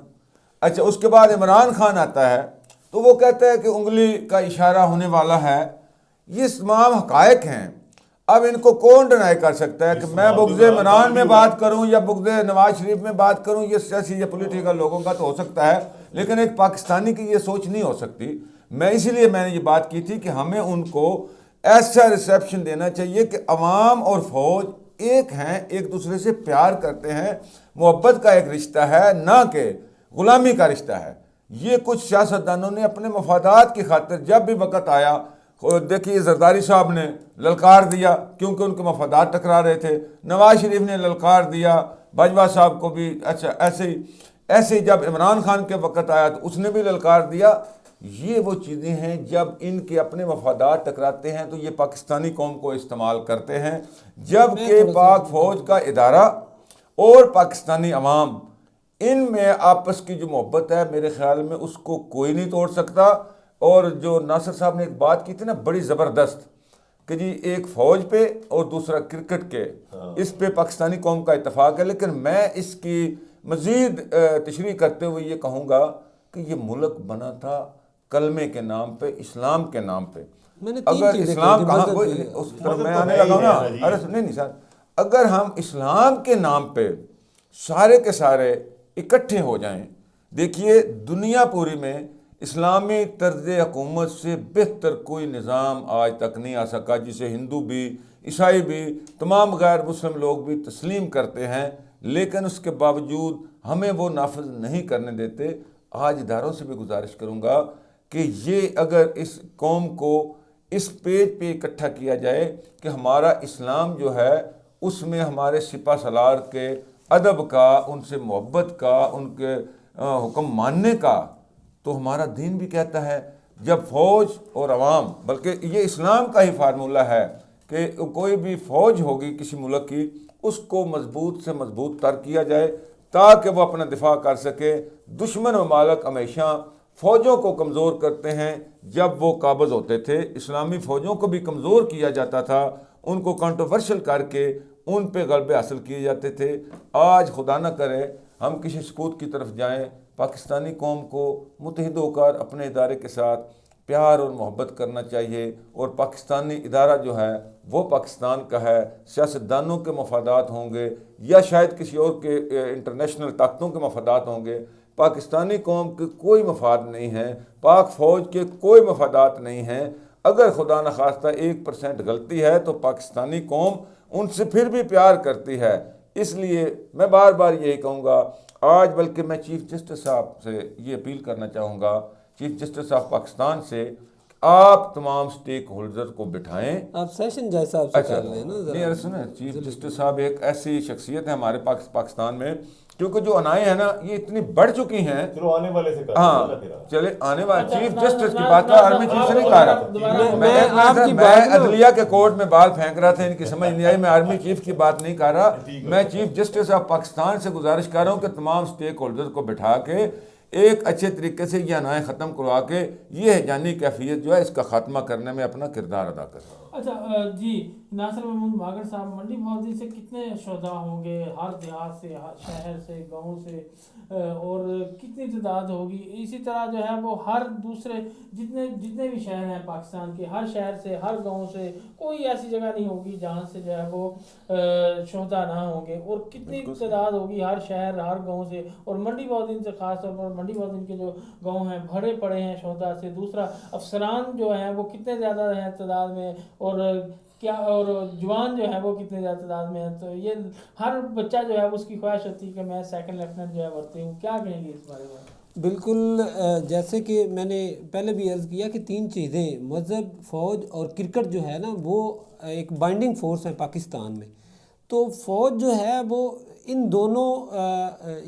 अच्छा, उसके बाद इमरान खान आता है तो वो कहता है कि उंगली का इशारा होने वाला है। ये तमाम हकायक हैं। अब इनको कौन डिनाई कर सकता है कि मैं बुग़्ज़े इमरान में बात करूं या बुग़्ज़े नवाज शरीफ में बात करूं? ये सियासी या पॉलिटिकल लोगों का तो हो सकता है, लेकिन एक पाकिस्तानी की ये सोच नहीं हो सकती। मैंने ये बात की थी कि हमें उनको ऐसा रिसेप्शन देना चाहिए कि अवाम और फ़ौज एक हैं, एक दूसरे से प्यार करते हैं, मोहब्बत का एक रिश्ता है, ना कि ग़ुलामी का रिश्ता है। ये कुछ सियासतदानों ने अपने मफादात की खातिर जब भी वक़्त आया, देखिए जरदारी साहब ने ललकार दिया क्योंकि उनके मफादात टकरा रहे थे, नवाज शरीफ ने ललकार दिया, बाजवा साहब को भी। अच्छा, ऐसे ही जब इमरान खान के वक़्त आया तो उसने भी ललकार दिया। ये वो चीज़ें हैं जब इनके अपने मफादात टकराते हैं तो ये पाकिस्तानी कौम को इस्तेमाल करते हैं, जबकि पाक फ़ौज का इदारा और पाकिस्तानी अवाम इनमें आपस की जो मोहब्बत है मेरे ख्याल में उसको कोई नहीं तोड़ सकता। और जो नासिर साहब ने एक बात की थी ना बड़ी ज़बरदस्त कि जी एक फ़ौज पे और दूसरा क्रिकेट के, इस पे पाकिस्तानी कौम का इत्तेफाक है। लेकिन मैं इसकी मज़ीद तशरीह करते हुए ये कहूँगा कि ये मुल्क बना था कलमे के नाम पे, इस्लाम के नाम पे। अगर इस्लाम कहाँ उस तरफ मैं आने लगा ना, अरे नहीं सर, अगर हम इस्लाम के नाम पे सारे के सारे इकट्ठे हो जाएं, देखिए दुनिया पूरी में इस्लामी तर्ज हुकूमत से बेहतर कोई निज़ाम आज तक नहीं आ सका, जिसे हिंदू भी, ईसाई भी, तमाम गैर मुस्लिम लोग भी तस्लीम करते हैं, लेकिन उसके बावजूद हमें वो नाफिज नहीं करने देते। आज इदारों से भी गुजारिश करूँगा कि ये अगर इस कौम को इस पेज पे इकट्ठा किया जाए कि हमारा इस्लाम जो है उसमें हमारे सिपा सलार के अदब का, उनसे मोहब्बत का, उनके हुक्म मानने का, तो हमारा दीन भी कहता है जब फ़ौज और अवाम, बल्कि ये इस्लाम का ही फार्मूला है कि कोई भी फ़ौज होगी किसी मुल्क की, उसको मजबूत से मजबूत तर किया जाए ताकि वो अपना दिफा कर सके। दुश्मन ममालिक हमेशा फ़ौजों को कमज़ोर करते हैं जब वो काबज़ होते थे। इस्लामी फ़ौजों को भी कमज़ोर किया जाता था, उनको कंट्रोवर्शियल करके उन पे गलबे हासिल किए जाते थे। आज खुदा न करे हम किसी सकूत की तरफ जाएं। पाकिस्तानी कौम को मुत्तहिद होकर अपने इदारे के साथ प्यार और मोहब्बत करना चाहिए, और पाकिस्तानी इदारा जो है वो पाकिस्तान का है। सियासतदानों के मफादात होंगे या शायद किसी और के इंटरनेशनल ताकतों के मफादात होंगे, पाकिस्तानी कौम के कोई मफाद नहीं है, पाक फ़ौज के कोई मफादात नहीं हैं। अगर खुदा न खास्ता 1% गलती है तो पाकिस्तानी कौम उनसे फिर भी प्यार करती है। इसलिए मैं बार बार यही कहूँगा आज, बल्कि मैं चीफ़ जस्टिस साहब से ये अपील करना चाहूँगा, चीफ़ जस्टिस ऑफ पाकिस्तान से, आप तमाम स्टेक होल्डर को बिठाएं। आप सेशन जज साहब से अच्छा कर लें ना नहीं, अरे सुने, चीफ जस्टिस साहब एक ऐसी शख्सियत है हमारे पाकिस्तान में, क्योंकि जो अनाएं हैं ना ये इतनी बढ़ चुकी हैं। चलो आने वाले से हाँ चले, आने वाले अच्छा, चीफ ना- जस्टिस की ना- बात तो ना- आर्मी ना- चीफ से ना- नहीं कह रहा। दोबारा- मैं अदलिया के कोर्ट में बाल फेंक रहा था, इनकी समझ नहीं आई, मैं आर्मी चीफ की बात नहीं कर रहा। मैं चीफ जस्टिस ऑफ पाकिस्तान से गुजारिश कर रहा हूँ कि तमाम स्टेक होल्डर को बिठा के एक अच्छे तरीके से ये अनाएं ख़त्म करवा के ये जानी कैफियत जो है इसका खात्मा करने में अपना किरदार अदा करें। अच्छा जी, नासिर महमूद मागर साहब, मंडी मौजी से कितने शोधा होंगे, हर देहात से, हर शहर से, गांव से, और कितनी तादाद होगी? इसी तरह जो है वो हर दूसरे जितने जितने भी शहर हैं पाकिस्तान के, हर शहर से, हर गांव से कोई ऐसी जगह नहीं होगी जहां से जो है वो शोधा ना होंगे। और कितनी तादाद होगी हर शहर, हर गांव से, और मंडी मौजिन से ख़ास तौर पर मंडी मौजिन के जो गांव हैं भरे पड़े हैं शोधा से। दूसरा, अफसरान जो हैं वो कितने ज़्यादा हैं तादाद में, और क्या, और जवान जो है वो कितने ज़्यादा तादाद में है। तो ये हर बच्चा जो है उसकी ख्वाहिश होती है कि मैं सेकंड लेफ्टिनेंट जो है भर्ती हूँ। क्या कहेंगे इस बारे में? बिल्कुल, जैसे कि मैंने पहले भी अर्ज़ किया कि तीन चीज़ें, मज़हब, फ़ौज और क्रिकेट जो है ना वो एक बाइंडिंग फोर्स है पाकिस्तान में। तो फ़ौज जो है वो इन दोनों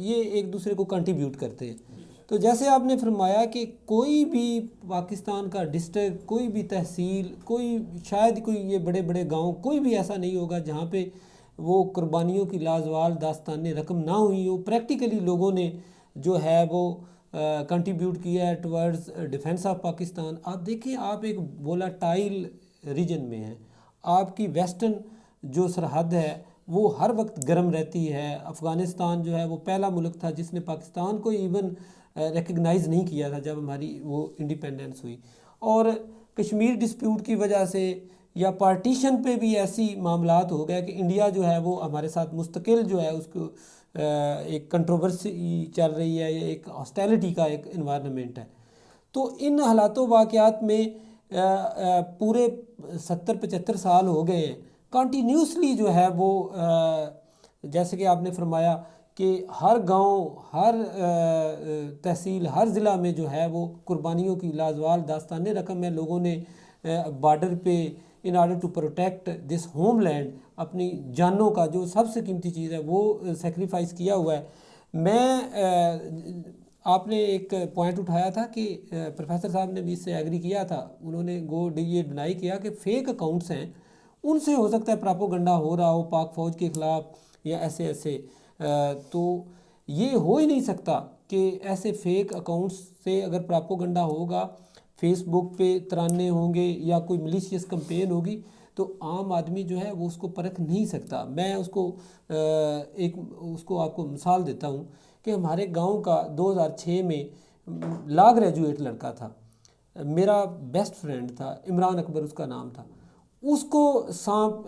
ये एक दूसरे को कंट्रीब्यूट करते हैं। तो जैसे आपने फरमाया कि कोई भी पाकिस्तान का डिस्ट्रिक्ट, कोई भी तहसील, कोई शायद कोई ये बड़े बड़े गांव, कोई भी ऐसा नहीं होगा जहाँ पे वो कुर्बानियों की लाजवाल दास्तान रकम ना हुई हो। प्रैक्टिकली लोगों ने जो है वो कंट्रीब्यूट किया है टवर्ड्स डिफेंस ऑफ पाकिस्तान। आप देखिए, आप एक वोलाटाइल रीजन में हैं, आपकी वेस्टर्न जो सरहद है वो हर वक्त गर्म रहती है। अफ़गानिस्तान जो है वो पहला मुल्क था जिसने पाकिस्तान को इवन रिकग्नाइज़ नहीं किया था जब हमारी वो इंडिपेंडेंस हुई। और कश्मीर डिस्प्यूट की वजह से या पार्टीशन पे भी ऐसी मामलात हो गया कि इंडिया जो है वो हमारे साथ मुस्तकिल जो है उसको एक कंट्रोवर्सी चल रही है, या एक हॉस्टिलिटी का एक इन्वायरमेंट है। तो इन हालातों वाक़यात में पूरे 70-75 साल हो गए हैं कंटिन्यूसली जो है वो, जैसे कि आपने फरमाया कि हर गांव, हर तहसील, हर ज़िला में जो है वो कुर्बानियों की लाजवाल दास्तान रकम है। लोगों ने बॉर्डर पे in order to protect this homeland अपनी जानों का जो सबसे कीमती चीज़ है वो सेक्रीफाइस किया हुआ है। मैं आपने एक पॉइंट उठाया था कि प्रोफेसर साहब ने भी इससे एग्री किया था। उन्होंने ये डिनाई किया कि फ़ेक अकाउंट्स हैं, उनसे हो सकता है प्रोपेगेंडा हो रहा हो पाक फ़ौज के ख़िलाफ़ या ऐसे ऐसे। तो ये हो ही नहीं सकता कि ऐसे फ़ेक अकाउंट्स से अगर प्रोपेगेंडा होगा, फेसबुक पे तराने होंगे या कोई मलिशियस कंपेन होगी, तो आम आदमी जो है वो उसको परख नहीं सकता। मैं उसको आपको मिसाल देता हूँ कि हमारे गांव का 2006 में लॉ ग्रेजुएट लड़का था, मेरा बेस्ट फ्रेंड था, इमरान अकबर उसका नाम था। उसको सांप,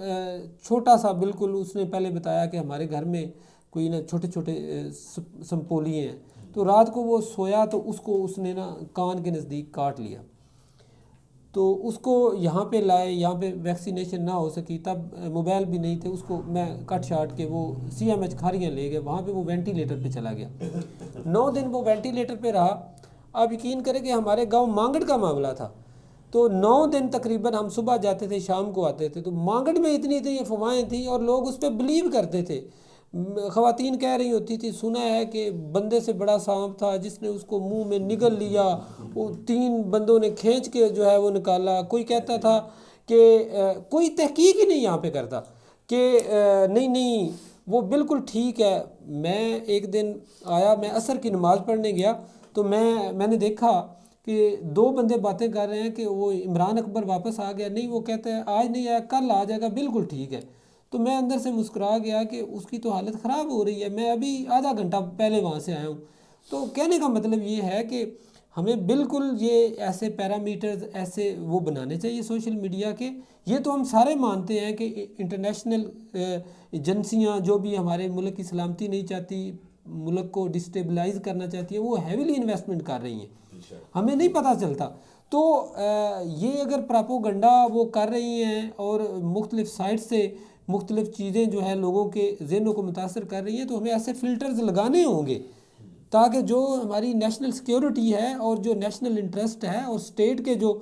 छोटा सा बिल्कुल, उसने पहले बताया कि हमारे घर में कोई ना छोटे छोटे संपोली हैं, तो रात को वो सोया तो उसको उसने ना कान के नज़दीक काट लिया। तो उसको यहाँ पे लाए, यहाँ पे वैक्सीनेशन ना हो सकी, तब मोबाइल भी नहीं थे, उसको मैं कट शाट के वो CMH खारियाँ ले गए, वहाँ पे वो वेंटिलेटर पे चला गया। 9 दिन वो वेंटिलेटर पे रहा। आप यकीन करें कि हमारे गांव मांगड़ का मामला था, तो 9 दिन तकरीबन हम सुबह जाते थे शाम को आते थे, तो मांगड़ में इतनी इतनी अफवाहें थी और लोग उस पर बिलीव करते थे। ख़वातीन कह रही होती थी सुना है कि बंदे से बड़ा सांप था जिसने उसको मुंह में निगल लिया, वो 3 बंदों ने खींच के जो है वो निकाला। कोई कहता था कि कोई तहकीक ही नहीं यहाँ पे करता कि नहीं नहीं वो बिल्कुल ठीक है। मैं एक दिन आया, मैं असर की नमाज़ पढ़ने गया, तो मैंने देखा कि 2 बंदे बातें कर रहे हैं कि वो इमरान अकबर वापस आ गया। नहीं, वो कहते हैं आज नहीं आया, कल आ जाएगा, बिल्कुल ठीक है। तो मैं अंदर से मुस्कुरा गया कि उसकी तो हालत ख़राब हो रही है, मैं अभी आधा घंटा पहले वहाँ से आया हूँ। तो कहने का मतलब ये है कि हमें बिल्कुल ये ऐसे पैरामीटर्स ऐसे वो बनाने चाहिए सोशल मीडिया के। ये तो हम सारे मानते हैं कि इंटरनेशनल एजेंसियाँ जो भी हमारे मुल्क की सलामती नहीं चाहती, मुल्क को डिस्टेबलाइज करना चाहती है, वो हैवीली इन्वेस्टमेंट कर रही हैं, हमें नहीं पता चलता। तो ये अगर प्रोपोगंडा वो कर रही हैं और मुख्तलिफ साइट से मुख्तलिफ चीज़ें जो है लोगों के ज़हनों को मुतासर कर रही हैं, तो हमें ऐसे फ़िल्टर्स लगाने होंगे ताकि जो हमारी नेशनल सिक्योरिटी है और जो नेशनल इंटरेस्ट है और स्टेट के जो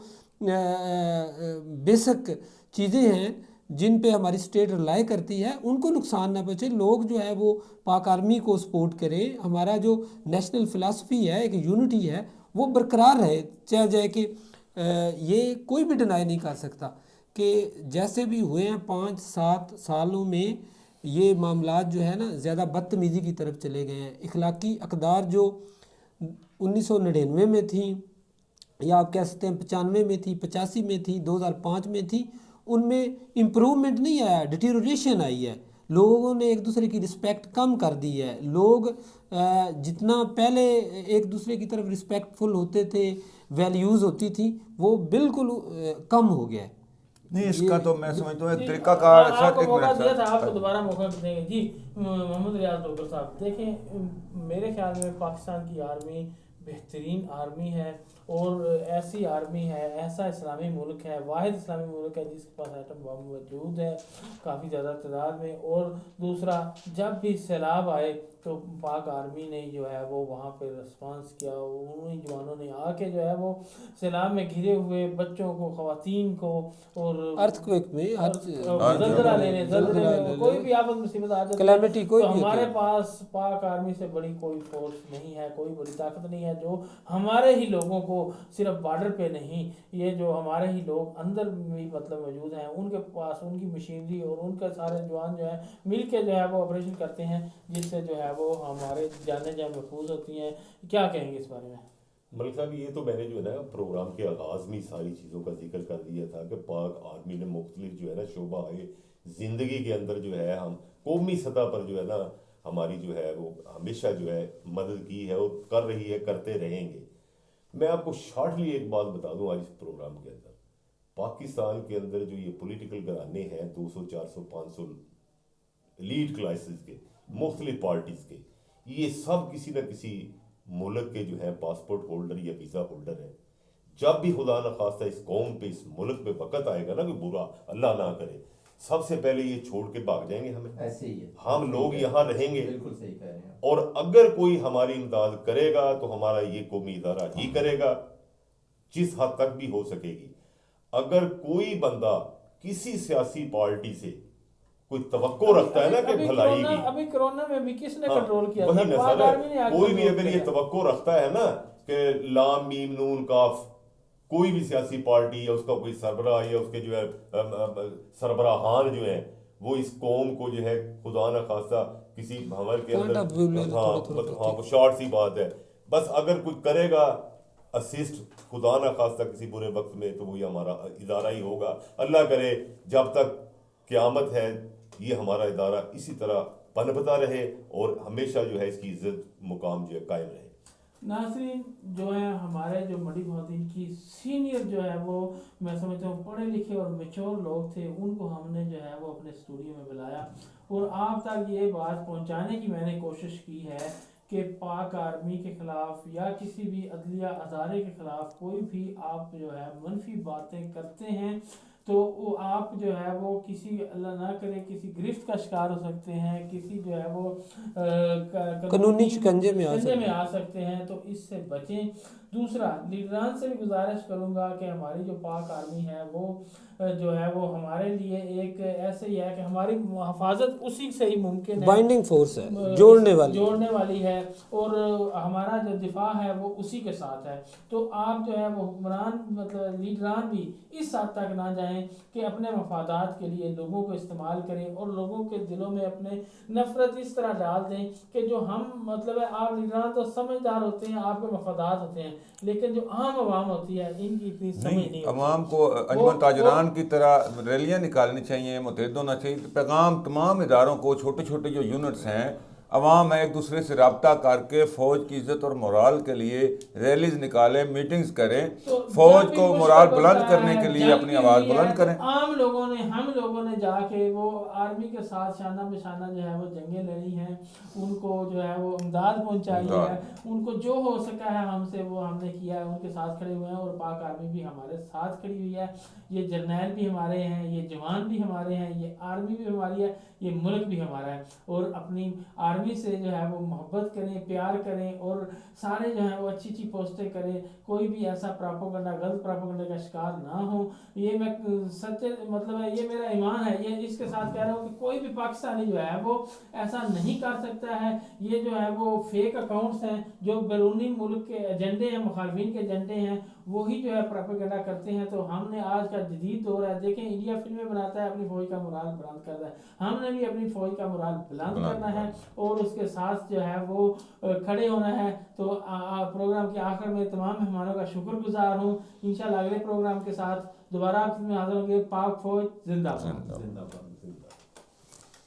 बेसिक चीज़ें हैं जिन पे हमारी स्टेट रिलाई करती है, उनको नुकसान ना पहुंचे। लोग जो है वो पाक आर्मी को सपोर्ट करें, हमारा जो नेशनल फ़िलासफ़ी है, एक यूनिटी है, वो बरकरार रहे। चाहे जाए कि ये कोई भी डिनाई नहीं कर सकता कि जैसे भी हुए हैं 5-7 सालों में ये मामलात जो है ना ज़्यादा बदतमीज़ी की तरफ चले गए हैं। इखलाकी अक़दार जो 1999 में थी, या आप कह सकते हैं 95 में थी, 85 में थी, 2005 में थी, उनमें इम्प्रूवमेंट नहीं आया, डिटीरियोरेशन आई है। लोगों ने एक दूसरे की रिस्पेक्ट कम कर दी है। लोग जितना पहले एक दूसरे की तरफ रिस्पेक्टफुल होते थे, वैल्यूज़ होती थी, वो बिल्कुल कम हो गया है। नहीं, इसका तो मैं समझता हूँ एक जी, तरीकाकार। आपको एक मौका मिनट दिया सर, था, आपको दोबारा मौका देंगे जी। मोहम्मद रियाज डॉक्टर साहब, देखें मेरे ख्याल में पाकिस्तान की आर्मी बेहतरीन आर्मी है और ऐसी आर्मी है, ऐसा इस्लामी मुल्क है, वाहिद इस्लामी मुल्क है जिसके पास एटम बम मौजूद है काफ़ी ज़्यादा तादाद में। और दूसरा, जब भी सैलाब आए तो पाक आर्मी ने जो है वो वहाँ पे रिस्पांस किया, उन्हीं जवानों ने आके जो है वो सैलाब में घिरे हुए बच्चों को, ख़वातीन को, और अर्थक्वेक में ज़ल्ज़ला लेने में कोई भी आपद मुसीबत आ जाती कैलेमिटी है कोई तो भी होती हमारे है। पास पाक आर्मी से बड़ी कोई फोर्स नहीं है, कोई बड़ी ताकत नहीं है जो हमारे ही लोगों को, सिर्फ बॉर्डर पे नहीं, ये जो हमारे ही लोग अंदर भी मतलब मौजूद हैं, उनके पास उनकी मशीनरी और उनके सारे जवान जो है मिल के जो है वो ऑपरेशन करते हैं, जिससे जो है वो हमारे जाने जान महफूज होती हैं। क्या कहेंगे इस बारे में? मलिक साहब, ये तो मैंने जो है ना प्रोग्राम के आगाज़ में सारी चीज़ों का जिक्र कर दिया था कि पाक आर्मी ने मुख्तलिफ जो है ना शोबा ज़िंदगी के अंदर जो है हम कौमी सतह पर जो है ना हमारी जो है वो हमेशा जो है मदद की है और कर रही है, करते रहेंगे। मैं आपको शॉर्टली एक बात बता दूं, आज इस प्रोग्राम के अंदर पाकिस्तान के अंदर जो ये पॉलिटिकल घराने हैं 200, 400, 500 एलीट क्लासेस के, मुख्तलिफ पार्टीज़ के, ये सब किसी न किसी मुल्क के जो है पासपोर्ट होल्डर या वीज़ा होल्डर है। जब भी खुदा न खास्ता इस कौम पे, इस मुल्क पे वक़्त आएगा ना कि बुरा अल्लाह ना करे, सबसे पहले ये छोड़ के भाग जाएंगे हमें। ऐसे ही है, हम लोग यहाँ रहेंगे, बिल्कुल सही कह रहे हैं। और अगर कोई हमारी इमदाद करेगा तो हमारा ये कौमी इदारा ही करेगा, जिस हद तक भी हो सकेगी। अगर कोई बंदा किसी सियासी पार्टी से कोई तवक्को रखता है ना कि भलाई की, अभी कोरोना में भी किसने हाँ, कंट्रोल किया वही था? ना पाक सर, आर्मी ने आके कोई भी कंट्रोल अगर ये किया। तवक्को रखता है ना कि लाम मीम नून काफ, कोई भी सियासी पार्टी या उसका कोई सरबराह या उसके जो है सरबराहान जो है वो इस कौम को जो है खुदा न खास्ता किसी भंवर के अंदर, हाँ वो शॉर्ट सी बात है, बस अगर कोई करेगा असिस्ट खुदा न खास्ता किसी बुरे वक्त में तो वही हमारा इदारा ही होगा। अल्लाह करे जब तक क़यामत है ये हमारा इदारा इसी तरह पनपता रहे और हमेशा जो है इसकी इज्जत मुकाम जो है कायम रहे। नाज़रीन, जो है हमारे जो बड़ी ख़वातीन की सीनियर जो है वो मैं समझता हूँ पढ़े लिखे और मेच्योर लोग थे, उनको हमने जो है वो अपने स्टूडियो में बुलाया और आप तक ये बात पहुँचाने की मैंने कोशिश की है कि पाक आर्मी के ख़िलाफ़ या किसी भी अदलिया अदारे के ख़िलाफ़ कोई भी आप जो है मनफी बातें करते हैं तो वो आप जो है वो किसी अल्लाह ना करे किसी गिरफ्त का शिकार हो सकते हैं, किसी जो है वो कानूनी शिकंजे में आ सकते हैं, तो इससे बचें। दूसरा, लीडरान से भी गुजारिश करूंगा कि हमारी जो पाक आर्मी है वो जो है वो हमारे लिए एक ऐसे ही है कि हमारी हिफाजत उसी से ही मुमकिन है, बाइंडिंग फोर्स है, जोड़ने वाली है, और हमारा जो दिफा है वो उसी के साथ है। तो आप जो है वो हुक्मरान मतलब लीडरान भी इस हद तक ना जाएं कि अपने मफादात के लिए लोगों को इस्तेमाल करें और लोगों के दिलों में अपने नफरत इस तरह डाल दें कि जो हम मतलब है, आप लीडरान तो समझदार होते हैं, आपके मफादात होते हैं, लेकिन जो आम आवाम होती है इनकी इतनी समझ नहीं होती। अवाम को अजमन ताजरान की तरह रैलियाँ निकालनी चाहिए, मुतहद होना चाहिए। पैगाम तमाम इदारों को, छोटे छोटे जो यूनिट्स हैं, अवाम है, एक दूसरे से रब्ता करके फ़ौज की इज़्ज़त और मोराल के लिए रैलीज निकालें, मीटिंग्स करें, तो फ़ौज को मोराल बुलंद करने के लिए अपनी आवाज़ बुलंद करें। हम लोगों ने जाके वो आर्मी के साथ शाना बिशाना जो है वो जंगें लड़ी हैं, उनको जो है वो इमदाद पहुंचाई है, उनको जो हो सका है हमसे वो हमने किया है, उनके साथ खड़े हुए हैं, और पाक आर्मी भी हमारे साथ खड़ी हुई है। ये जर्नैल भी हमारे हैं, ये जवान भी हमारे हैं, ये आर्मी भी हमारी है, ये मुल्क भी हमारा है। और अपनी आर्मी से जो है वो मोहब्बत करें, प्यार करें, और सारे जो है वो अच्छी अच्छी पोस्टें करें, कोई भी ऐसा प्रोपेगेंडा, गलत प्रोपेगेंडा का शिकार ना हो। ये मैं सच्चे मतलब है, ये मेरा ईमान है, ये इसके साथ कह रहा हूँ कि कोई भी पाकिस्तानी जो है वो ऐसा नहीं कर सकता है। ये जो है वो फेक अकाउंट्स हैं, जो बैरूनी मुल्क के एजेंडे हैं, मुखालफिन के एजेंडे हैं, वही जो है प्रोपेगेंडा करते हैं। तो हमने आज का जदीद दौर है, देखें इंडिया फिल्में बनाता है, अपनी फौज का मोराल बुलंद करता है, हमने भी अपनी फौज का मोराल बुलंद करना है और उसके साथ जो है वो खड़े होना है। तो प्रोग्राम के आखिर में तमाम मेहमानों का शुक्रगुजार हूँ। इंशाल्लाह अगले प्रोग्राम के साथ दोबारा आप में हाजिर होंगे। पाक फौज जिंदाबाद।